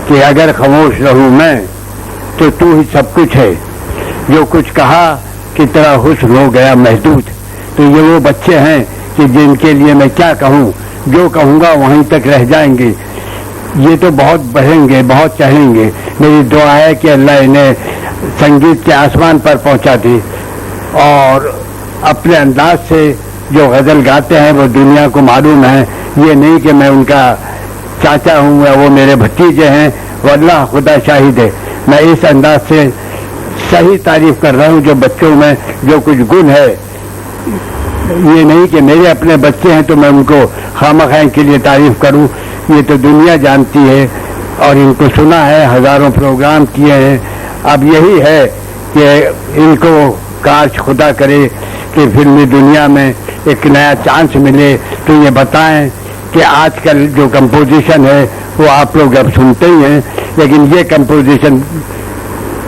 Speaker 9: कि अगर खामोश रहूं मैं तो तू ही सब कुछ है, जो कुछ कहा कि तेरा हुस्न हो गया महदूद। तो ये वो बच्चे हैं कि जिनके लिए मैं क्या कहूँ, जो कहूँगा वहीं तक रह जाएंगे। ये तो बहुत बढ़ेंगे, बहुत चढ़ेंगे। मेरी दुआ है कि अल्लाह इन्हें संगीत के आसमान पर पहुँचा दे और अपने अंदाज से जो गज़ल गाते हैं वो दुनिया को मालूम है। ये नहीं कि मैं उनका चाचा हूँ या वो मेरे भतीजे हैं, वल्लाह खुदा शाहिद है, मैं इस अंदाज से सही तारीफ कर रहा हूँ जो बच्चों में जो कुछ गुण है। ये नहीं कि मेरे अपने बच्चे हैं तो मैं उनको खामखा के लिए तारीफ करूँ, ये तो दुनिया जानती है और इनको सुना है, हजारों प्रोग्राम किए हैं। अब यही है कि इनको काश खुदा करे कि फिल्मी दुनिया में एक नया चांस मिले तो ये बताएं कि आजकल जो कंपोजिशन है वो आप लोग अब सुनते ही हैं, लेकिन ये कंपोजिशन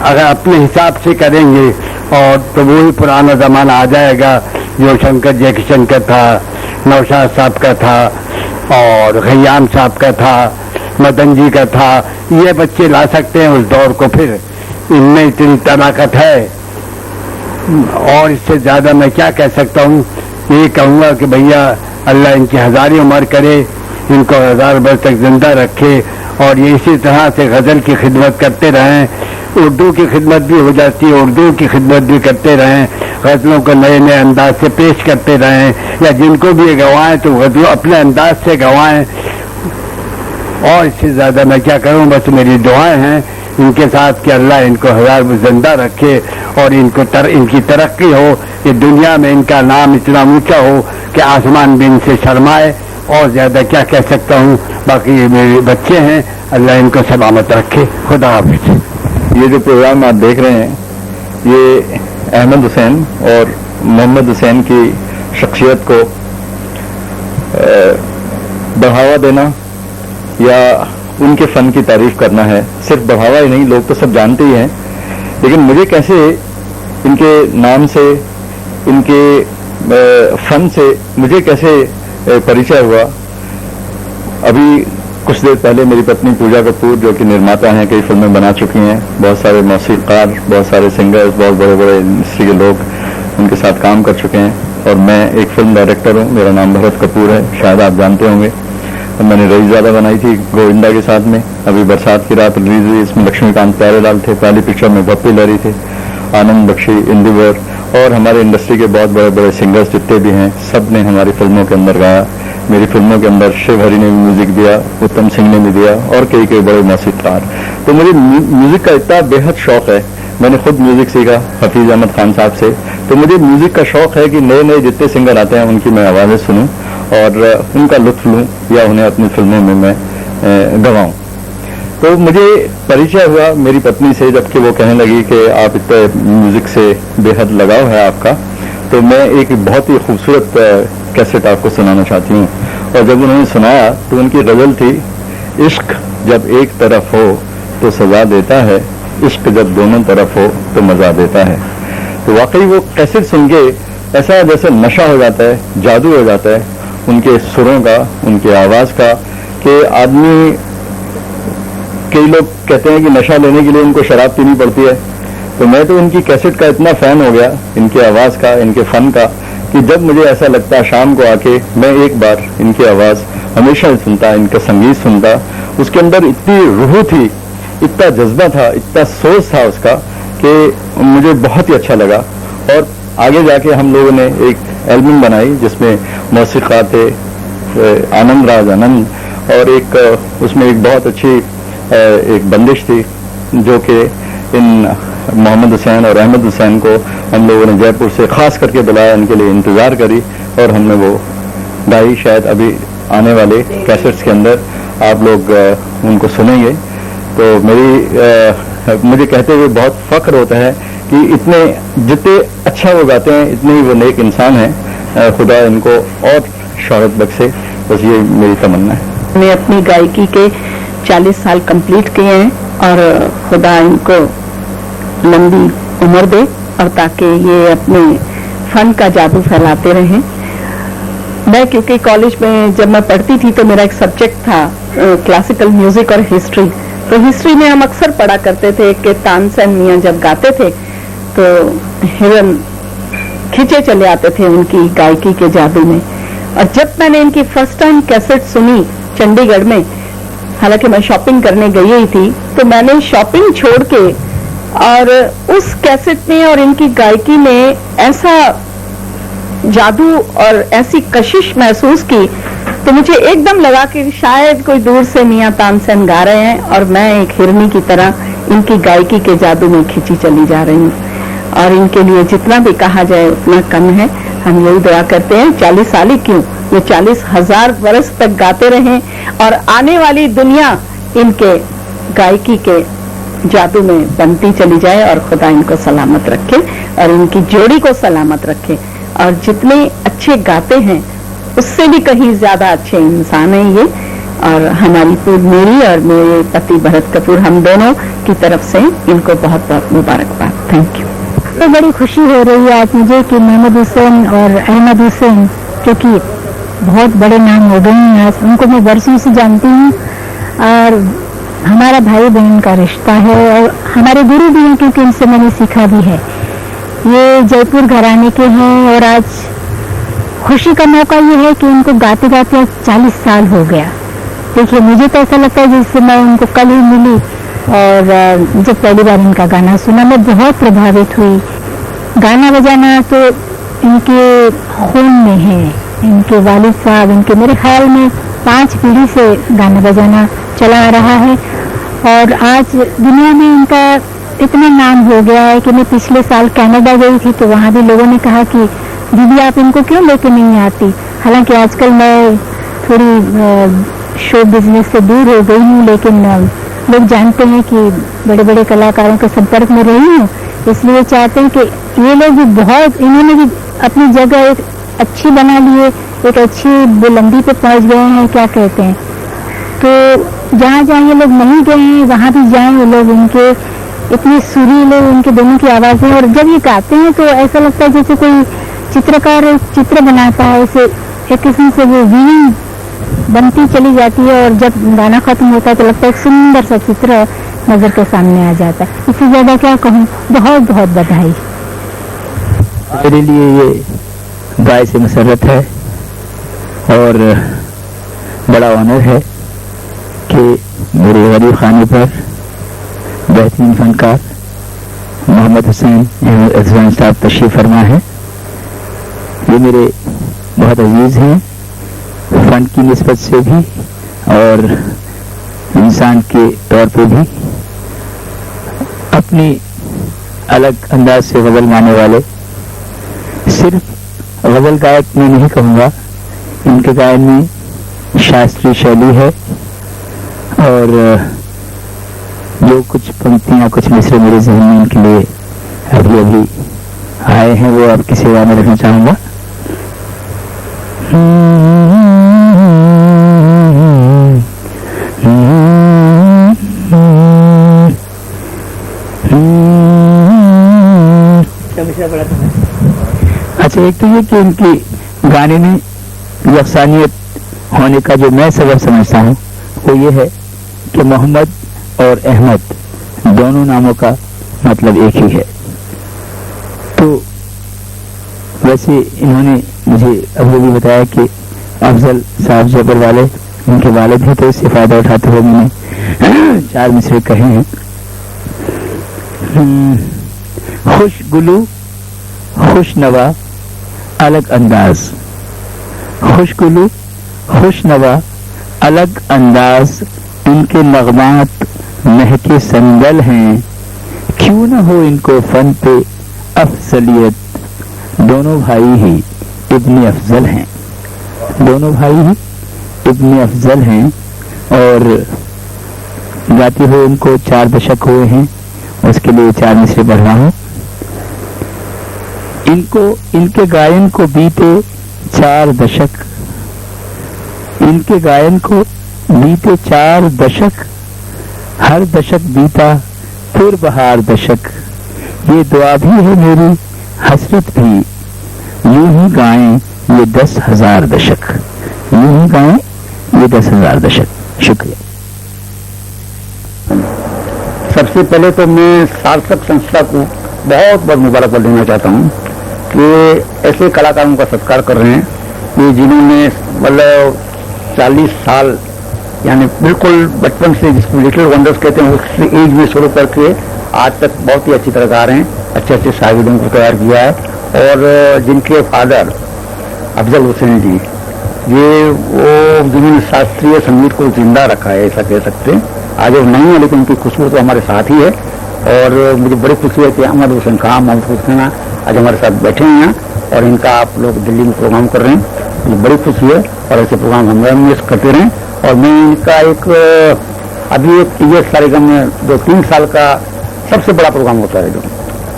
Speaker 9: अगर अपने हिसाब से करेंगे और तो वही पुराना ज़माना आ जाएगा जो शंकर जयकिशन का था, नौशाद साहब का था और खयाम साहब का था, मदन जी का था। ये बच्चे ला सकते हैं उस दौर को, फिर इनमें इतनी ताकत है और इससे ज़्यादा मैं क्या कह सकता हूँ। ये कहूँगा कि भैया अल्लाह इनकी हज़ारी उम्र करे, इनको 1000 वर्ष तक जिंदा रखे और ये इसी तरह से गज़ल की खिदमत करते रहें। उर्दू की खिदमत भी हो जाती है, उर्दू की खिदमत भी करते रहें, गज़लों को नए नए अंदाज से पेश करते रहें, या जिनको भी ये गवाएं तो गज़लों अपने अंदाज से गवाएं। और इससे ज़्यादा मैं क्या करूं, बस मेरी दुआएं हैं इनके साथ कि अल्लाह इनको 1000 वर्ष जिंदा रखे और इनकी तरक्की हो, कि दुनिया में इनका नाम इतना ऊंचा हो कि आसमान भी इनसे शर्माए। और ज़्यादा क्या कह सकता हूँ, बाकी ये मेरे बच्चे हैं, अल्लाह इनको सलामत रखे। खुदा हाफिज़।
Speaker 10: ये जो प्रोग्राम आप देख रहे हैं ये अहमद हुसैन और मोहम्मद हुसैन की शख्सियत को बढ़ावा देना या उनके फ़न की तारीफ करना है। सिर्फ बढ़ावा ही नहीं, लोग तो सब जानते ही हैं, लेकिन मुझे कैसे इनके नाम से, इनके फ़न से मुझे कैसे परिचय हुआ। अभी कुछ देर पहले मेरी पत्नी पूजा कपूर, जो कि निर्माता हैं, कई फिल्में बना चुकी हैं, बहुत सारे मौसीक़ार, बहुत सारे सिंगर्स, बहुत बड़े बड़े इंडस्ट्री के लोग उनके साथ काम कर चुके हैं, और मैं एक फिल्म डायरेक्टर हूँ। मेरा नाम भरत कपूर है, शायद आप जानते होंगे। मैंने रईसज़ादा बनाई थी गोविंदा के साथ में, अभी बरसात की रात रिलीज हुई, इसमें लक्ष्मीकांत प्यारेलाल थे, पहली पिक्चर में पप्पी लहरी थे, आनंद बख्शी, इंदिवर और हमारे इंडस्ट्री के बहुत बड़े बड़े सिंगर्स जितने भी हैं, सब ने हमारी फिल्मों के अंदर गाया। मेरी फिल्मों के अंदर शिव हरी ने भी म्यूजिक दिया, उत्तम सिंह ने भी दिया और कई बड़े मौसीक़ार। तो मुझे म्यूजिक का इतना बेहद शौक है, मैंने खुद म्यूजिक सीखा हफीज अहमद खान साहब से। तो मुझे म्यूजिक का शौक है कि नए नए जितने सिंगर आते हैं उनकी मैं आवाज़ें सुनूं और उनका लुत्फ लूं या उन्हें अपनी फिल्मों में मैं गवाऊं। तो मुझे परिचय हुआ मेरी पत्नी से, जबकि वो कहने लगी कि आप इतने म्यूजिक से बेहद लगाव है आपका, तो मैं एक बहुत ही खूबसूरत कैसेट आपको सुनाना चाहती हूँ। और जब उन्होंने सुनाया तो उनकी गज़ल थी, इश्क जब एक तरफ हो तो सजा देता है, इश्क जब दोनों तरफ हो तो मजा देता है। तो वाकई वो कैसेट सुन के ऐसा जैसे नशा हो जाता है, जादू हो जाता है उनके सुरों का, उनकी आवाज़ का, कि आदमी, कई लोग कहते हैं कि नशा लेने के लिए उनको शराब पीनी पड़ती है, तो मैं तो इनकी कैसेट का इतना फ़ैन हो गया, इनकी आवाज़ का, इनके फ़न का, कि जब मुझे ऐसा लगता है शाम को आके मैं एक बार इनकी आवाज़ हमेशा सुनता, इनका संगीत सुनता, उसके अंदर इतनी रूह थी, इतना जज्बा था, इतना सोच था उसका, कि मुझे बहुत ही अच्छा लगा। और आगे जाके हम लोगों ने एक एल्बम बनाई जिसमें मौसीक़ार थे आनंद राज आनंद, और एक उसमें एक बहुत अच्छी एक बंदिश थी जो कि इन मोहम्मद हुसैन और अहमद हुसैन को हम लोगों ने जयपुर से खास करके बुलाया, इनके लिए इंतज़ार करी और हमने वो गाई। शायद अभी आने वाले कैसेट्स के अंदर आप लोग उनको सुनेंगे। तो मुझे कहते हुए बहुत फख्र होता है कि इतने जितने अच्छा वो गाते हैं इतने ही वो नेक इंसान हैं। खुदा इनको और शोहरत बख्शे, बस ये मेरी तमन्ना है।
Speaker 3: मैं अपनी गायकी के 40 साल कंप्लीट किए हैं और खुदा इनको लंबी उम्र दे और ताकि ये अपने फन का जादू फैलाते रहें। मैं क्योंकि कॉलेज में जब मैं पढ़ती थी तो मेरा एक सब्जेक्ट था क्लासिकल म्यूजिक और हिस्ट्री, तो हिस्ट्री में हम अक्सर पढ़ा करते थे कि तानसेन मियां जब गाते थे तो हिरन खींचे चले आते थे उनकी गायकी के जादू में। और जब मैंने इनकी फर्स्ट टाइम कैसेट सुनी चंडीगढ़ में, हालांकि मैं शॉपिंग करने गई ही थी, तो मैंने शॉपिंग छोड़ के और उस कैसेट में और इनकी गायकी में ऐसा जादू और ऐसी कशिश महसूस की, तो मुझे एकदम लगा कि शायद कोई दूर से मियां तानसेन गा रहे हैं और मैं एक हिरनी की तरह इनकी गायकी के जादू में खिंची चली जा रही हूँ। और इनके लिए जितना भी कहा जाए उतना कम है। हम यही दुआ करते हैं 40 साल ही क्यों, ये 40,000 वर्ष तक गाते रहें और आने वाली दुनिया इनके गायकी के जादू में बनती चली जाए और खुदा इनको सलामत रखे और इनकी जोड़ी को सलामत रखे। और जितने अच्छे गाते हैं उससे भी कहीं ज्यादा अच्छे इंसान हैं ये, और हमारी मेरी और मेरे पति भरत कपूर हम दोनों की तरफ से इनको बहुत बहुत मुबारकबाद। Thank you.
Speaker 1: तो बड़ी खुशी हो रही है आज मुझे कि मोहम्मद हुसैन और अहमद हुसैन जो कि बहुत बड़े नाम हो गए हैं आज, उनको मैं वर्षों से जानती हूँ और हमारा भाई बहन का रिश्ता है और हमारे गुरु भी हैं क्योंकि इनसे मैंने सीखा भी है। ये जयपुर घराने के हैं और आज खुशी का मौका ये है कि उनको गाते गाते 40 साल हो गया। देखिए मुझे तो ऐसा लगता है जैसे मैं उनको कल ही मिली और जब पहली बार इनका गाना सुना मैं बहुत प्रभावित हुई। गाना बजाना तो इनके खून में है, इनके वालिद साहब, इनके मेरे ख्याल में 5 पीढ़ी से गाना बजाना चला आ रहा है और आज दुनिया में इनका इतना नाम हो गया है कि मैं पिछले साल कनाडा गई थी तो वहाँ भी लोगों ने कहा कि दीदी आप इनको क्यों लेके नहीं आती। हालांकि आजकल मैं थोड़ी शो बिजनेस से दूर हो गई हूँ, लेकिन लोग जानते हैं कि बड़े बड़े कलाकारों के संपर्क में रही हूँ, इसलिए चाहते हैं कि ये लोग भी बहुत, इन्होंने भी अपनी जगह एक अच्छी बना ली है, एक अच्छी बुलंदी पे पहुंच गए हैं, क्या कहते हैं। तो जहाँ जहाँ ये लोग नहीं गए हैं वहाँ भी जाएं वो लोग, इनके इतनी सुरीले उनके दोनों की आवाज़ें, और जब ये गाते हैं तो ऐसा लगता है जैसे कोई चित्रकार चित्र बनाता है, ऐसे एक किस्म से वो वीविंग बनती चली जाती है और जब गाना खत्म होता है तो लगता है एक सुंदर सा चित्र नजर के सामने आ जाता है। इससे ज्यादा क्या कहूँ, बहुत बहुत बधाई।
Speaker 11: मेरे लिए ये बाइस मसरत है और बड़ा ऑनर है कि मेरे गरीब खाने पर बेहतरीन फनकार मोहम्मद हुसैन साहब तशरीफ फरमा है। ये मेरे बहुत अजीज हैं, फन की निस्बत से भी और इंसान के तौर पे भी। अपनी अलग अंदाज से गजल गाने वाले, सिर्फ गजल गायक मैं नहीं कहूँगा, इनके गायन में शास्त्रीय शैली है और जो कुछ पंक्तियाँ कुछ मिसरे मेरे जहन में इनके लिए अभी अभी आए हैं वो आपकी सेवा में रखना चाहूँगा। अच्छा, एक तो ये कि इनकी गाने में यकसानियत होने का जो मैं सबब समझता हूँ वो ये है कि मोहम्मद और अहमद दोनों नामों का मतलब एक ही है। तो वैसे इन्होंने मुझे अभी भी बताया कि अफजल साहब जयपुर वाले उनके वालिद हैं, तो इससे फायदा उठाते हुए मैंने 4 मिसरे कहे हैं। खुश गुलू खुश नवा अलग अंदाज, खुश गुलू खुश नवा अलग अंदाज, इनके नगमात महके संदल हैं, क्यों न हो इनको फन पे अफजलियत, दोनों भाई ही इब्ने अफजल हैं, दोनों भाई ही इब्ने अफजल हैं। और गाते हुए इनको 4 दशक हुए हैं, उसके लिए 4 मिसरे पढ़ रहा हूँ। इनको इनके गायन को बीते 4 दशक, इनके गायन को बीते 4 दशक, हर दशक बीता फिर बहार दशक, ये दुआ भी है मेरी हसरत भी, यूं ही गाएं ये 10,000 दशक, यूं ही गाएं ये 10,000 दशक। शुक्रिया।
Speaker 9: सबसे पहले तो मैं सार्थक संस्था को बहुत बहुत मुबारकबाद देना चाहता हूँ कि ऐसे कलाकारों का सत्कार कर रहे हैं कि जिन्होंने मतलब 40 साल यानी बिल्कुल बचपन से, जिसको लिटिल वंडर्स कहते हैं, उस एज में शुरू करके आज तक बहुत ही अच्छी तरह गा रहे हैं, अच्छे अच्छे शागिर्दों को तैयार किया है। और जिनके फादर अफजल हुसैन जी, ये वो जिन्होंने शास्त्रीय संगीत को जिंदा रखा है ऐसा कह सकते हैं। आज वो नहीं है लेकिन उनकी खुशबू तो हमारे साथ ही है और मुझे बड़ी खुशी है कि अहमद हुसैन खान, मोहम्मद हुसैन आज हमारे साथ बैठे हैं और इनका आप लोग दिल्ली में प्रोग्राम कर रहे हैं, मुझे बड़ी खुशी है और ऐसे प्रोग्राम हम करते रहें। और मैं इनका एक अभी एक टीएस कार्यक्रम में 2-3 साल का सबसे बड़ा प्रोग्राम होता है जो,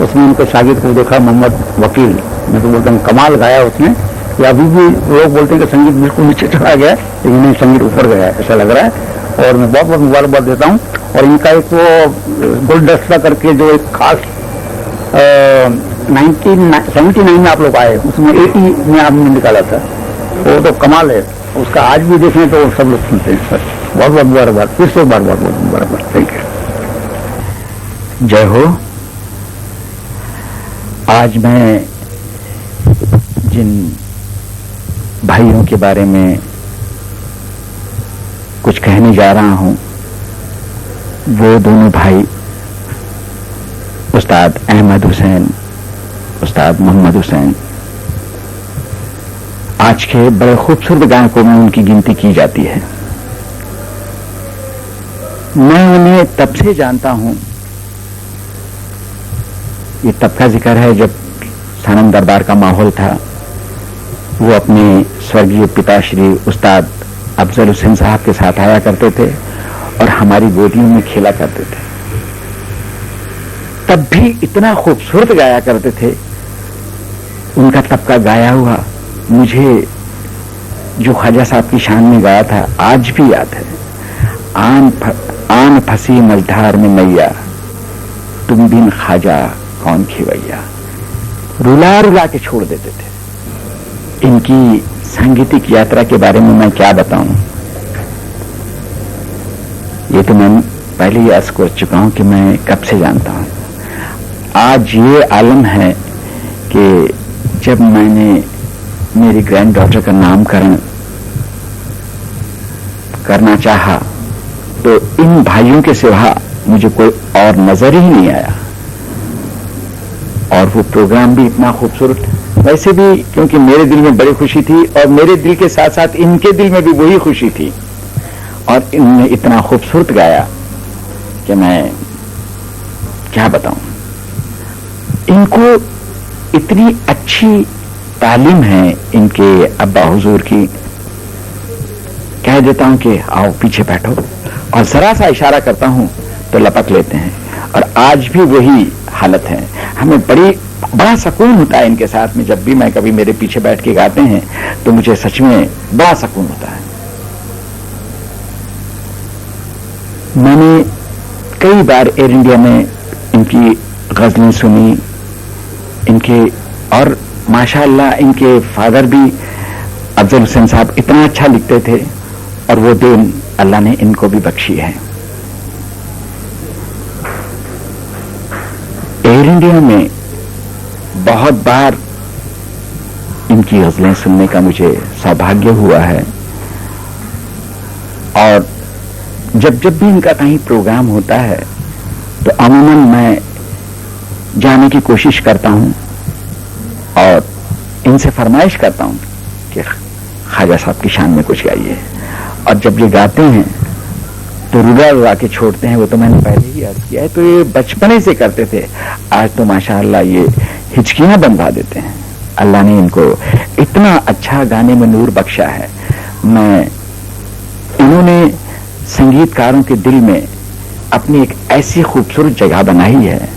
Speaker 9: उसमें उनके शागिद को देखा, मोहम्मद वकील, मैं तो बोलता हूँ कमाल गाया उसने, कि अभी भी लोग बोलते हैं कि संगीत बिल्कुल नीचे चला गया है, लेकिन नहीं, संगीत ऊपर गया है ऐसा लग रहा है। और मैं बहुत बहुत मुबारकबाद देता हूँ। और इनका एक वो गुलदस्ता करके जो एक खास 1979 में आप लोग आए, उसमें 80 में आपने निकाला था, वो तो कमाल है। उसका आज भी देखें तो सब लोग सुनते हैं। सर बहुत बहुत मुबारकबाद, फिर से बार बार बहुत मुबारकबाद। Thank you.
Speaker 11: जय हो। आज मैं जिन भाइयों के बारे में कुछ कहने जा रहा हूं, वो दोनों भाई उस्ताद अहमद हुसैन, उस्ताद मोहम्मद हुसैन, आज के बड़े खूबसूरत गायकों में उनकी गिनती की जाती है। मैं उन्हें तब से जानता हूं, ये तब का जिक्र है जब सनम दरबार का माहौल था। वो अपने स्वर्गीय पिताश्री उस्ताद अफजल हुसैन साहब के साथ आया करते थे और हमारी गोदियों में खेला करते थे। तब भी इतना खूबसूरत गाया करते थे। उनका तब का गाया हुआ मुझे जो ख्वाजा साहब की शान में गाया था आज भी याद है। आन फंसी मझधार में मैया, तुम बिन ख्वाजा कौन खिवैया। रुला रुला के छोड़ देते थे। इनकी सांगीतिक यात्रा के बारे में मैं क्या बताऊं। ये तो मैं पहले ही अर्ज कर चुका हूं कि मैं कब से जानता हूं। आज ये आलम है कि जब मैंने मेरी ग्रैंड डॉटर का नामकरण करना चाहा तो इन भाइयों के सिवा मुझे कोई और नजर ही नहीं आया। और वो प्रोग्राम भी इतना खूबसूरत, वैसे भी क्योंकि मेरे दिल में बड़ी खुशी थी और मेरे दिल के साथ साथ इनके दिल में भी वही खुशी थी। और इनने इतना खूबसूरत गाया कि मैं क्या बताऊं। इनको इतनी अच्छी तालीम है इनके अब्बा हुजूर की, कह देता हूं कि आओ पीछे बैठो और जरा सा इशारा करता हूं तो लपक लेते हैं। और आज भी वही हालत है। हमें बड़ा सुकून होता है इनके साथ में। जब भी मैं कभी मेरे पीछे बैठ के गाते हैं तो मुझे सच में बड़ा सुकून होता है। मैंने कई बार एयर इंडिया में इनकी गजलें सुनी, इनके, और माशाअल्लाह इनके फादर भी अफजल हुसैन साहब इतना अच्छा लिखते थे और वो देन अल्लाह ने इनको भी बख्शी है। एयर इंडिया में बहुत बार इनकी गजलें सुनने का मुझे सौभाग्य हुआ है। और जब भी इनका कहीं प्रोग्राम होता है तो अमूमन मैं जाने की कोशिश करता हूं और इनसे फरमाइश करता हूं कि ख्वाजा साहब की शान में कुछ गाइए। और जब ये गाते हैं तो रुला रुला के छोड़ते हैं। वो तो मैंने पहले ही अर्ज किया है। तो ये बचपने से करते थे, आज तो माशाअल्लाह ये हिचकियां बनवा देते हैं। अल्लाह ने इनको इतना अच्छा गाने में नूर बख्शा है। इन्होंने संगीतकारों के दिल में अपनी एक ऐसी खूबसूरत जगह बनाई है।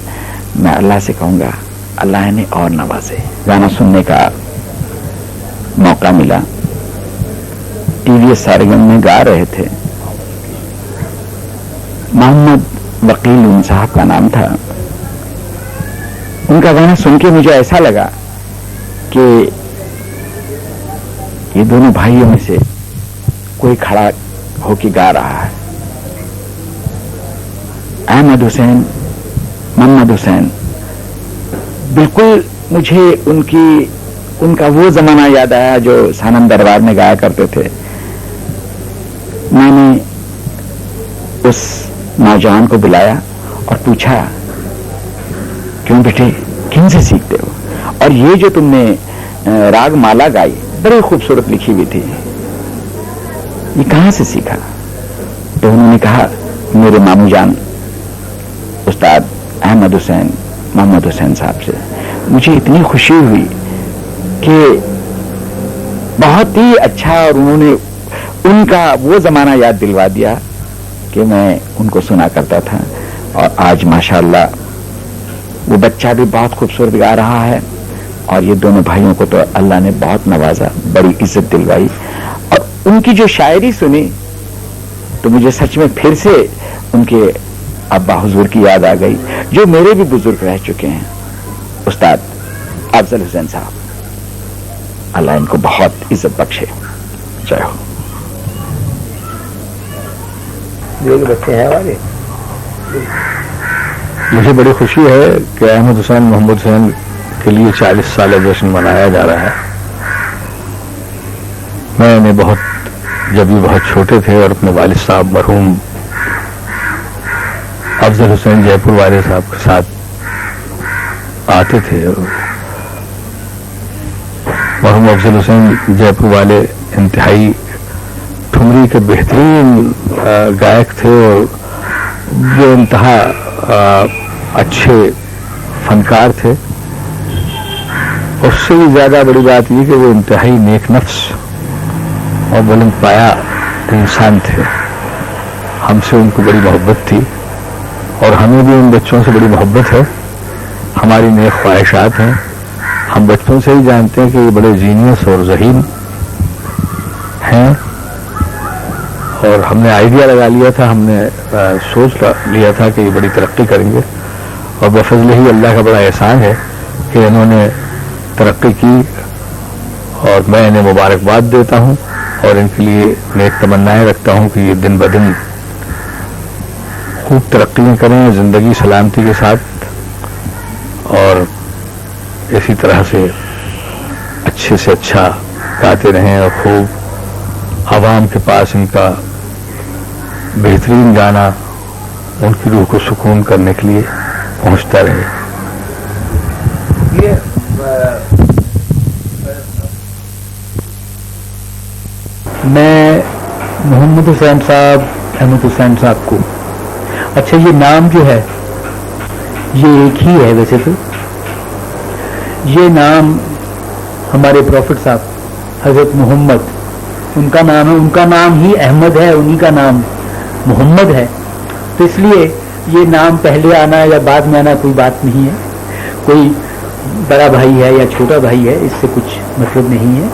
Speaker 11: मैं अल्लाह से कहूंगा अल्लाह ने और नवाजे। गाना सुनने का मौका मिला, टीवीएस सारेगम में गा रहे थे। मोहम्मद वकील साहब का नाम था। उनका गाना सुन के मुझे ऐसा लगा कि ये दोनों भाइयों में से कोई खड़ा होके गा रहा है। अहमद हुसैन, मोहम्मद हुसैन, बिल्कुल मुझे उनका वो जमाना याद आया जो सनम दरबार में गाया करते थे। मैंने उस नौजवान को बुलाया और पूछा, क्यों बेटे, किन से सीखते हो? और ये जो तुमने राग माला गाई बड़ी खूबसूरत लिखी हुई थी, ये कहां से सीखा? तो उन्होंने कहा, मेरे मामू जान उस्ताद अहमद हुसैन, मोहम्मद हुसैन साहब से। मुझे इतनी खुशी हुई कि बहुत ही अच्छा, और उन्होंने उनका वो जमाना याद दिलवा दिया कि मैं उनको सुना करता था। और आज माशाअल्लाह वो बच्चा भी बहुत खूबसूरत गा रहा है। और ये दोनों भाइयों को तो अल्लाह ने बहुत नवाजा, बड़ी इज्जत दिलवाई। और उनकी जो शायरी सुनी तो मुझे सच में फिर से उनके अब्बा हुजूर की याद आ गई, जो मेरे भी बुजुर्ग रह चुके हैं, उस्ताद अफजल हुसैन साहब। अल्लाह इनको बहुत इज्जत बख्शे। जय हो।
Speaker 2: ये बच्चे हैं हमारे। मुझे बड़ी खुशी है कि अहमद हुसैन मोहम्मद हुसैन के लिए 40 साल जश्न मनाया जा रहा है। मैंने जब ये बहुत छोटे थे और अपने वालिद साहब मरहूम अफजल हुसैन जयपुर वाले साहब के साथ आते थे। मरहूम अफजल हुसैन जयपुर वाले इंतहाई ठुमरी के बेहतरीन गायक थे और जो इंतहा अच्छे फनकार थे। उससे भी ज्यादा बड़ी बात यह कि वो इंतहाई नेक नफ्स और बुलंद पाया इंसान थे। हमसे उनको बड़ी मोहब्बत थी और हमें भी उन बच्चों से बड़ी मोहब्बत है। हमारी नेक ख्वाहिशात हैं। हम बचपन से ही जानते हैं कि ये बड़े जीनियस और ज़हीन हैं और हमने आइडिया लगा लिया था, हमने सोच लिया था कि ये बड़ी तरक्की करेंगे और बफज़ल ही अल्लाह का बड़ा एहसान है कि इन्होंने तरक्की की और मैं इन्हें मुबारकबाद देता हूँ और इनके लिए नेक तमन्नाएं रखता हूँ कि ये दिन ब दिन खूब तरक्की करें ज़िंदगी सलामती के साथ और इसी तरह से अच्छा गाते रहें और खूब आवाम के पास इनका बेहतरीन गाना उनकी रूह को सुकून करने के लिए पहुंचता रहे।
Speaker 11: मैं मोहम्मद हुसैन साहब, अहमद हुसैन साहब को, अच्छा ये नाम जो है ये एक ही है वैसे तो। ये नाम हमारे प्रॉफिट साहब हजरत मोहम्मद, उनका नाम है, उनका नाम ही अहमद है, उन्हीं का नाम मोहम्मद है। तो इसलिए ये नाम पहले आना या बाद में आना कोई बात नहीं है। कोई बड़ा भाई है या छोटा भाई है, इससे कुछ मतलब नहीं है।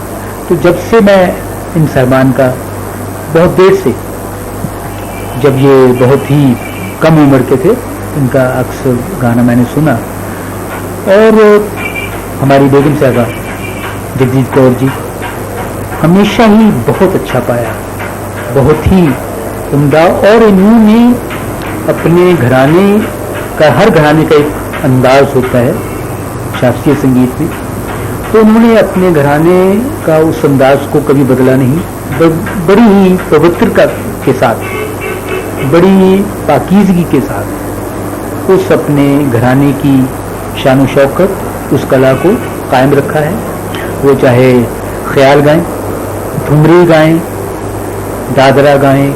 Speaker 11: तो जब से मैं इन साहबान का बहुत देर से, जब ये बहुत ही कम उम्र के थे, इनका अक्सर गाना मैंने सुना और हमारी बेगम साहबा जगजीत कौर जी हमेशा ही बहुत अच्छा पाया, बहुत ही उम्दा। और इन्होंने अपने घराने का, हर घराने का एक अंदाज होता है शास्त्रीय संगीत में, तो उन्होंने अपने घराने का उस अंदाज को कभी बदला नहीं। बड़ी ही पवित्रता के साथ, बड़ी पाकीज़गी के साथ उस अपने घराने की शान शौकत, उस कला को कायम रखा है। वो चाहे ख्याल गाएं, ठुमरी गाएं, दादरा गाएं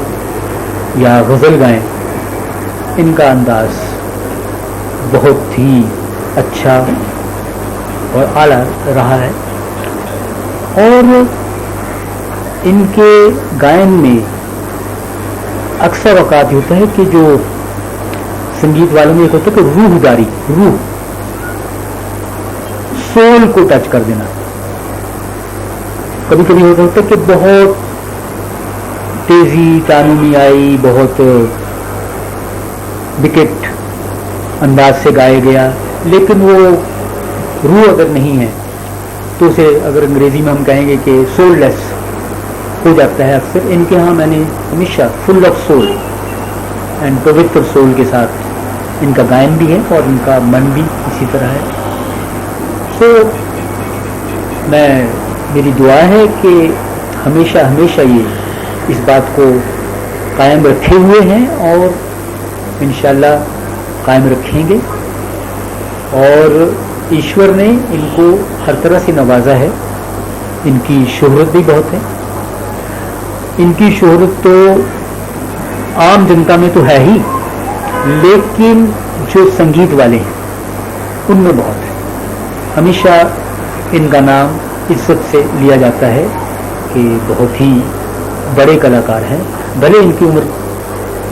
Speaker 11: या गज़ल गाएं, इनका अंदाज बहुत ही अच्छा और आला रहा है। और इनके गायन में अक्सर औकात होता है कि जो संगीत वालों में एक होता है कि रूहदारी, रूह, सोल को टच कर देना। कभी कभी होता है कि बहुत तेजी तानू में आई, बहुत विकेट अंदाज से गाया गया, लेकिन वो रूह अगर नहीं है तो उसे अगर अंग्रेजी में हम कहेंगे कि सोललेस हो जाता है अक्सर। इनके यहाँ मैंने हमेशा फुल ऑफ सोल एंड पवित्र सोल के साथ इनका गायन भी है और इनका मन भी इसी तरह है। तो मेरी दुआ है कि हमेशा हमेशा ये इस बात को कायम रखे हुए हैं और इंशाल्लाह कायम रखेंगे। और ईश्वर ने इनको हर तरह से नवाजा है। इनकी शोहरत भी बहुत है। इनकी शोहरत तो आम जनता में तो है ही, लेकिन जो संगीत वाले हैं उनमें बहुत है। हमेशा इनका नाम इज्जत से लिया जाता है कि बहुत ही बड़े कलाकार हैं। भले इनकी उम्र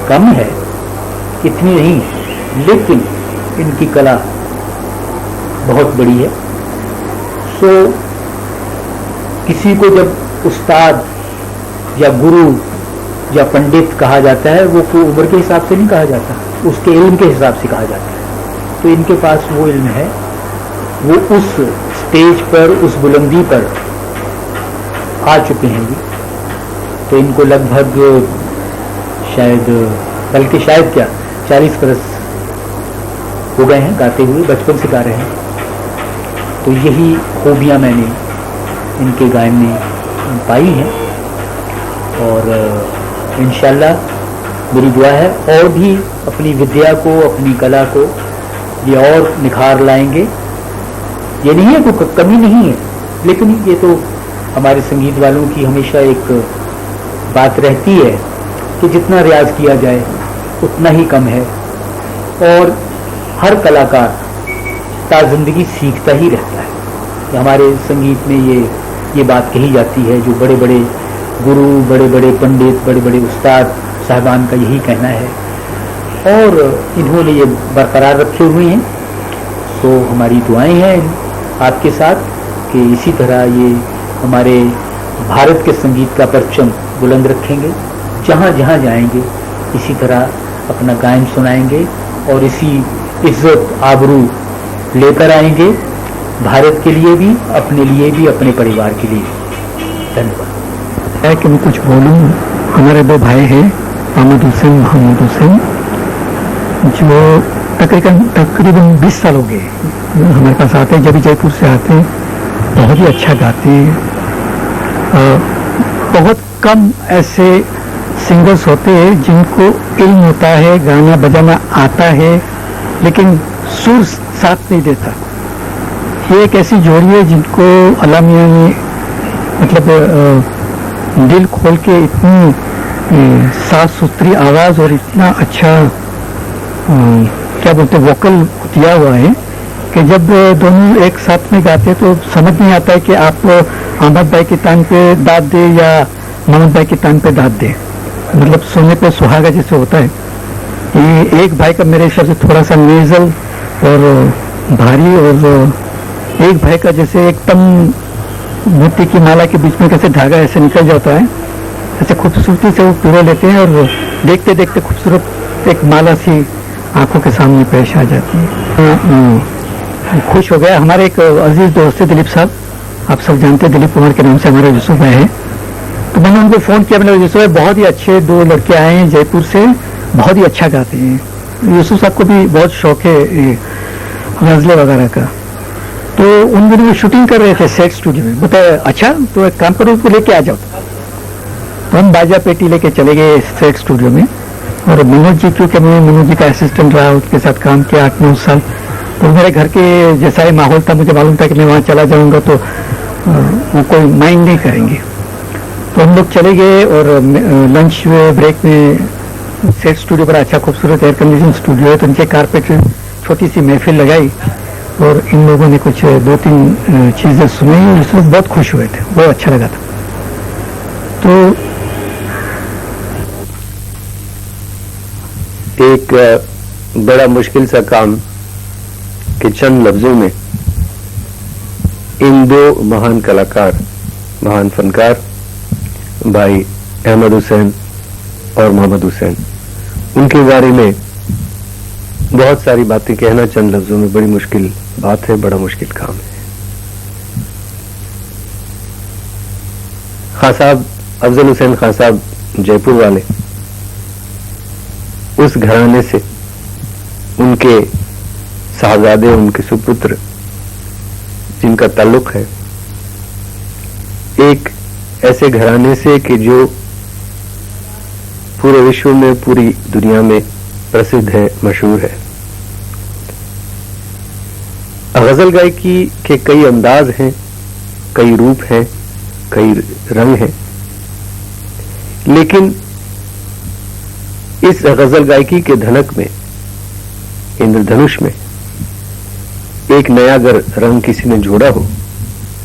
Speaker 11: कम है, इतनी नहीं, लेकिन इनकी कला बहुत बड़ी है
Speaker 12: तो किसी को जब उस्ताद या गुरु या पंडित कहा जाता है वो कोई उम्र के हिसाब से नहीं कहा जाता, उसके इल्म के हिसाब से कहा जाता है। तो इनके पास वो इल्म है, वो उस स्टेज पर, उस बुलंदी पर आ चुके हैं जी। तो इनको लगभग शायद बल्कि शायद क्या 40 बरस हो गए हैं गाते हुए, बचपन से गा रहे हैं। तो यही खूबियाँ मैंने इनके गायन में पाई हैं और इंशाल्लाह मेरी दुआ है और भी अपनी विद्या को, अपनी कला को ये और निखार लाएंगे। ये नहीं है कोई कमी नहीं है, लेकिन ये तो हमारे संगीत वालों की हमेशा एक बात रहती है कि जितना रियाज किया जाए उतना ही कम है और हर कलाकार ताज़िंदगी सीखता ही रहता है। हमारे संगीत में ये बात कही जाती है, जो बड़े बड़े गुरु, बड़े बड़े पंडित, बड़े बड़े उस्ताद साहबान का यही कहना है और इन्होंने ये बरकरार रखे हुए हैं। तो हमारी दुआएं हैं आपके साथ कि इसी तरह ये हमारे भारत के संगीत का परचम बुलंद रखेंगे, जहाँ जहाँ जाएंगे इसी तरह अपना गायन सुनाएंगे और इसी इज्जत आबरू लेकर आएंगे, भारत के लिए भी, अपने लिए भी, अपने परिवार के लिए भी। धन्यवाद।
Speaker 13: है कि मैं कुछ बोलूं। हमारे दो भाई हैं, अहमद हुसैन, मोहम्मद हुसैन, जो तकरीबन 20 साल हो गए हमारे पास आते हैं। जब भी जयपुर से आते हैं बहुत ही अच्छा गाते हैं। बहुत कम ऐसे सिंगर्स होते हैं जिनको इल्म होता है, गाना बजाना आता है, लेकिन सुर साथ नहीं देता। ये एक ऐसी जोड़ी है जिनको अल्लाह मियां ने मतलब दिल खोल के इतनी साफ सुथरी आवाज और इतना अच्छा क्या बोलते वोकल दिया हुआ है कि जब दोनों एक साथ में गाते तो समझ नहीं आता है कि आप अहमद भाई की तान पे दाद दे या मोहम्मद भाई की तान पे दाद दे। मतलब सोने पे सुहागा जैसे होता है। ये एक भाई का मेरे हिसाब से थोड़ा सा नेजल और भारी, और एक भाई का जैसे एकदम मोती की माला के बीच में कैसे धागा ऐसे निकल जाता है, ऐसे खूबसूरती से वो पिरो लेते हैं और देखते देखते खूबसूरत एक माला सी आंखों के सामने पेश आ जाती है। खुश हो गया। हमारे एक अजीज दोस्त है दिलीप साहब, आप सब जानते हैं, दिलीप कुमार के नाम से हमारे यूसुफ भाई है। तो मैंने उनको फोन किया, मैंने यूसुफ भाई बहुत ही अच्छे 2 लड़के आए हैं जयपुर से, बहुत ही अच्छा गाते हैं। यूसुफ साहब को भी बहुत शौक है गजलें वगैरह का। तो उन दिनों वो शूटिंग कर रहे थे सेट स्टूडियो में। बताया अच्छा तो एक काम करो, उसको लेके आ जाओ। तो हम बाजा पेटी लेके चले गए सेट स्टूडियो में। और मनोज जी, क्योंकि मैं मनोज जी का असिस्टेंट रहा, उसके साथ काम किया 8-9 साल, तो मेरे घर के जैसा ही माहौल था, मुझे मालूम था कि मैं वहाँ चला जाऊँगा तो वो कोई माइंड नहीं करेंगे। तो हम लोग चले गए और लंच ब्रेक में सेट स्टूडियो बड़ा अच्छा खूबसूरत एयर कंडीशन स्टूडियो है, तो उनके कारपेट छोटी सी महफिल लगाई और इन लोगों ने कुछ 2-3 चीजें सुनी, जिसमें बहुत खुश हुए थे, बहुत अच्छा लगा था। तो
Speaker 14: एक बड़ा मुश्किल सा काम कि चंद लफ्जों में इन 2 महान कलाकार, महान फनकार भाई अहमद हुसैन और मोहम्मद हुसैन, उनके बारे में बहुत सारी बातें कहना चंद लफ्जों में बड़ी मुश्किल बात है, बड़ा मुश्किल काम है। खान साहब, अफजल हुसैन खान साहब जयपुर वाले, उस घराने से उनके साहबजादे, उनके सुपुत्र जिनका ताल्लुक है एक ऐसे घराने से कि जो पूरे विश्व में, पूरी दुनिया में प्रसिद्ध है, मशहूर है। गजल गायकी के कई अंदाज हैं, कई रूप हैं, कई रंग हैं, लेकिन इस गजल गायकी के धनक में, इंद्रधनुष में एक नया अगर रंग किसी ने जोड़ा हो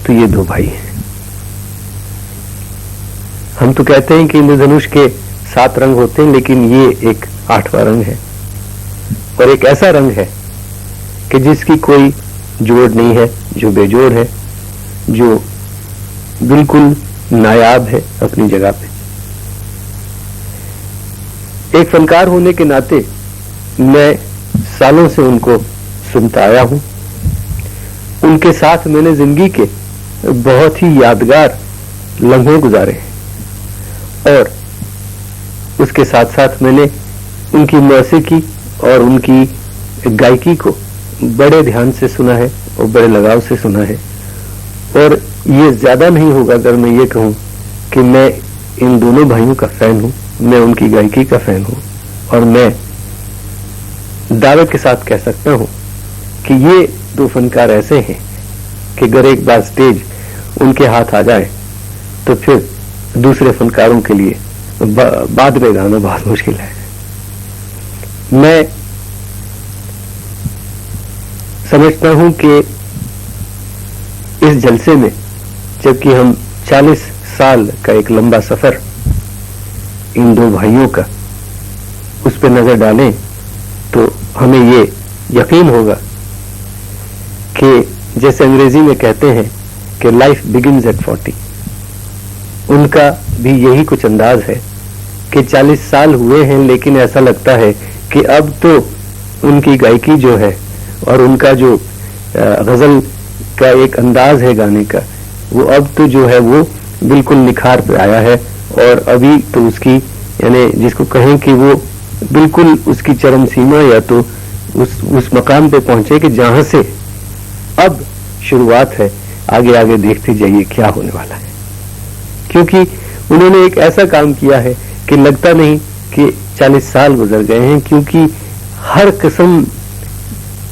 Speaker 14: तो ये 2 भाई हैं। हम तो कहते हैं कि इंद्रधनुष के 7 रंग होते हैं, लेकिन ये एक 8वां रंग है और एक ऐसा रंग है कि जिसकी कोई जोड़ नहीं है, जो बेजोड़ है, जो बिल्कुल नायाब है अपनी जगह पे। एक फनकार होने के नाते मैं सालों से उनको सुनता आया हूं। उनके साथ मैंने जिंदगी के बहुत ही यादगार लम्हे गुजारे हैं और उसके साथ साथ मैंने उनकी मौसीकी और उनकी गायकी को बड़े ध्यान से सुना है और बड़े लगाव से सुना है। और ये ज्यादा नहीं होगा अगर मैं ये कहूं कि मैं इन दोनों भाइयों का फैन हूं, मैं उनकी गायकी का फैन हूं और मैं दावे के साथ कह सकता हूं कि ये दो फनकार ऐसे हैं कि अगर एक बार स्टेज उनके हाथ आ जाए तो फिर दूसरे फनकारों के लिए बाद में गाना बहुत मुश्किल है। मैं समझता हूं कि इस जलसे में जबकि हम 40 साल का एक लंबा सफर इन दो भाइयों का उस पर नजर डालें तो हमें ये यकीन होगा कि जैसे अंग्रेजी में कहते हैं कि लाइफ बिगिंस एट 40, उनका भी यही कुछ अंदाज है कि 40 साल हुए हैं लेकिन ऐसा लगता है कि अब तो उनकी गायकी जो है और उनका जो गजल का एक अंदाज है गाने का, वो अब तो जो है वो बिल्कुल निखार पे आया है और अभी तो उसकी यानी जिसको कहें कि वो बिल्कुल उसकी चरम सीमा या तो उस मकाम पे पहुंचे कि जहां से अब शुरुआत है, आगे आगे देखते जाइए क्या होने वाला है। क्योंकि उन्होंने एक ऐसा काम किया है कि लगता नहीं कि 40 साल गुजर गए हैं, क्योंकि हर किस्म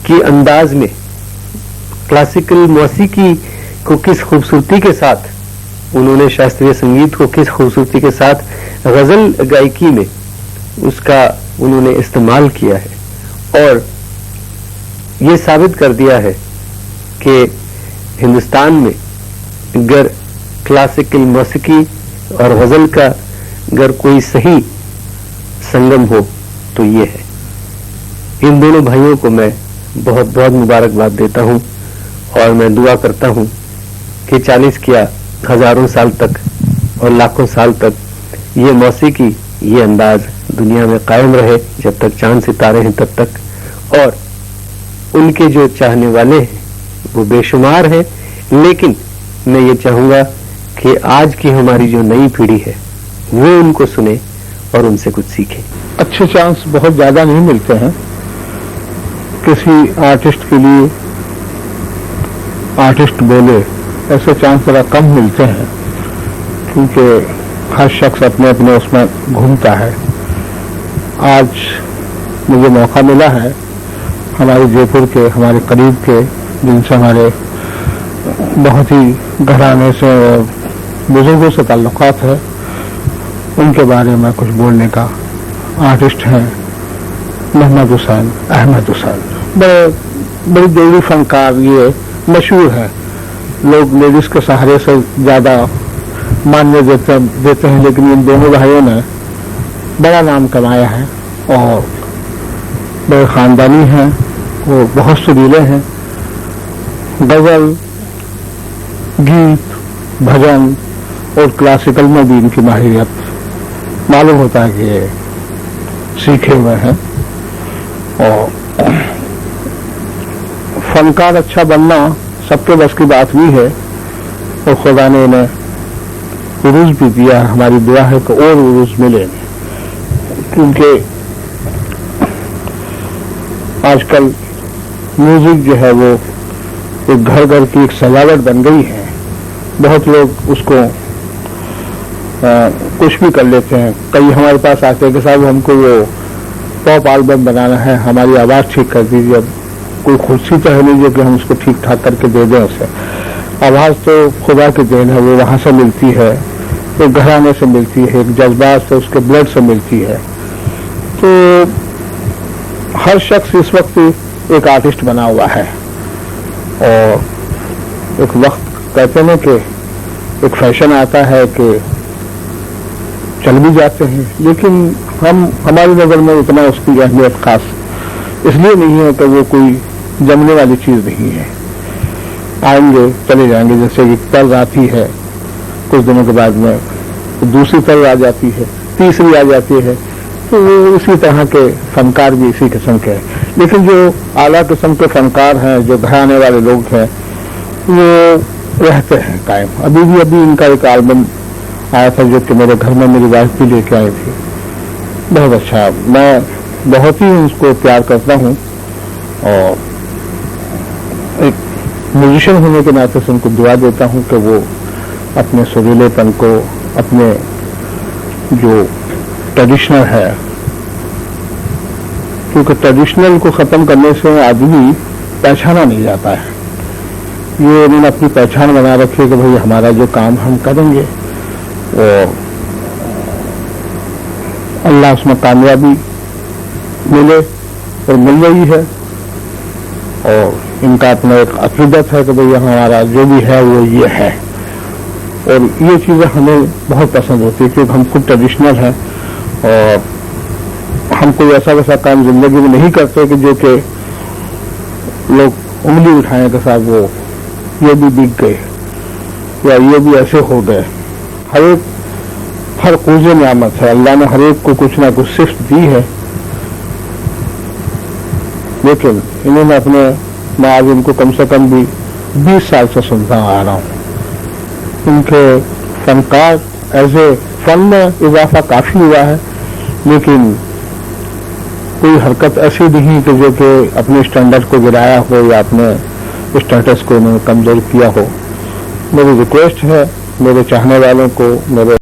Speaker 14: की अंदाज में क्लासिकल मौसीकी को किस खूबसूरती के साथ उन्होंने, शास्त्रीय संगीत को किस खूबसूरती के साथ गजल गायकी में उसका उन्होंने इस्तेमाल किया है और ये साबित कर दिया है कि हिंदुस्तान में अगर क्लासिकल मौसीकी और गजल का अगर कोई सही संगम हो तो ये है। इन दोनों भाइयों को मैं बहुत बहुत मुबारकबाद देता हूं और मैं दुआ करता हूं कि 40 क्या हजारों साल तक और लाखों साल तक ये मौसीकी, ये अंदाज दुनिया में कायम रहे जब तक चांद सितारे हैं तब तक। और उनके जो चाहने वाले हैं वो बेशुमार हैं, लेकिन मैं ये चाहूंगा कि आज की हमारी जो नई पीढ़ी है वो उनको सुने और उनसे कुछ सीखे।
Speaker 2: अच्छे चांस बहुत ज्यादा नहीं मिलते हैं किसी आर्टिस्ट के लिए, आर्टिस्ट बोले ऐसे चांस जरा कम मिलते हैं क्योंकि हर शख्स अपने अपने उसमें घूमता है। आज मुझे मौका मिला है हमारे जयपुर के, हमारे करीब के, जिनसे हमारे बहुत ही घराने से बुजुर्गों से ताल्लुकात है, उनके बारे में कुछ बोलने का। आर्टिस्ट हैं मोहम्मद हुसैन, अहमद हुसैन, बड़ी देवी फनकार, ये मशहूर है। लोग लेडीज के सहारे से ज्यादा मान्य देते हैं, लेकिन इन दोनों भाइयों ने बड़ा नाम कमाया है और बड़े खानदानी हैं, वो बहुत सुरीले हैं। गजल, गीत, भजन और क्लासिकल में भी इनकी माहिरियत मालूम होता है कि ये सीखे हुए हैं। और फनकार अच्छा बनना सबके बस की बात भी है और खुदा ने इन्हें उरूज भी दिया। हमारी दुआ है कि और उरूज मिले, क्योंकि आजकल म्यूजिक जो है वो एक घर घर की एक सजावट बन गई है। बहुत लोग उसको कुछ भी कर लेते हैं। कई हमारे पास आते हैं कि साहब हमको वो पॉप एल्बम बनाना है, हमारी आवाज ठीक कर दीजिए। अब कोई खुशी तो है नहीं कि हम उसको ठीक ठाक करके दे दें उसे। आवाज तो खुदा की देन है, वो वहां से मिलती है, एक घराने से मिलती है, एक जज्बात से, उसके ब्लड से मिलती है। तो हर शख्स इस वक्त एक आर्टिस्ट बना हुआ है और एक वक्त कहते हैं कि एक फैशन आता है कि चल भी जाते हैं, लेकिन हमारी नजर में उतना उसकी अहमियत खास इसलिए नहीं है कि वो कोई जमने वाली चीज नहीं है। आएंगे चले जाएंगे, जैसे कि तर्ज आती है कुछ दिनों के बाद में, तो दूसरी तर्ज आ जाती है, तीसरी आ जाती है, तो वो इसी तरह के फनकार भी इसी किस्म के हैं। लेकिन जो आला किस्म के फनकार हैं, जो घराने वाले लोग हैं, वो रहते हैं कायम। अभी इनका एक एल्बम आया था जो कि मेरे घर में मेरी वाइफ भी लेके आई थी, बहुत अच्छा। मैं बहुत ही उसको प्यार करता हूँ और एक म्यूजिशियन होने के नाते से उनको दुआ देता हूँ कि वो अपने सुरीलेपन को, अपने जो ट्रेडिशनल है, क्योंकि ट्रेडिशनल को खत्म करने से आदमी पहचाना नहीं जाता है। ये उन्होंने अपनी पहचान बना रखी है कि भाई हमारा जो काम हम करेंगे वो अल्लाह उसमें कामयाबी मिले और मिल रही है। और इनका अपना एक अकीदत है कि भाई हमारा जो भी है वो ये है, और ये चीज़ें हमें बहुत पसंद होती है क्योंकि हम खुद ट्रेडिशनल हैं और हम कोई ऐसा वैसा काम जिंदगी में नहीं करते कि जो कि लोग उंगली उठाएं कि साहब वो ये भी बिक गए या ये भी ऐसे हो गए। हर कूजे नियामत है, अल्लाह ने हर एक को कुछ ना कुछ सिफ्त दी है, लेकिन इन्होंने अपने, मैं आज इनको कम से कम भी 20 साल से सुनता आ रहा हूँ। इनके फनकार एज ए फन में इजाफा काफी हुआ है, लेकिन कोई हरकत ऐसी नहीं कि जो कि अपने स्टैंडर्ड को गिराया हो या अपने स्टेटस को उन्होंने कमजोर किया हो। मेरी रिक्वेस्ट है मेरे चाहने वालों को, मेरे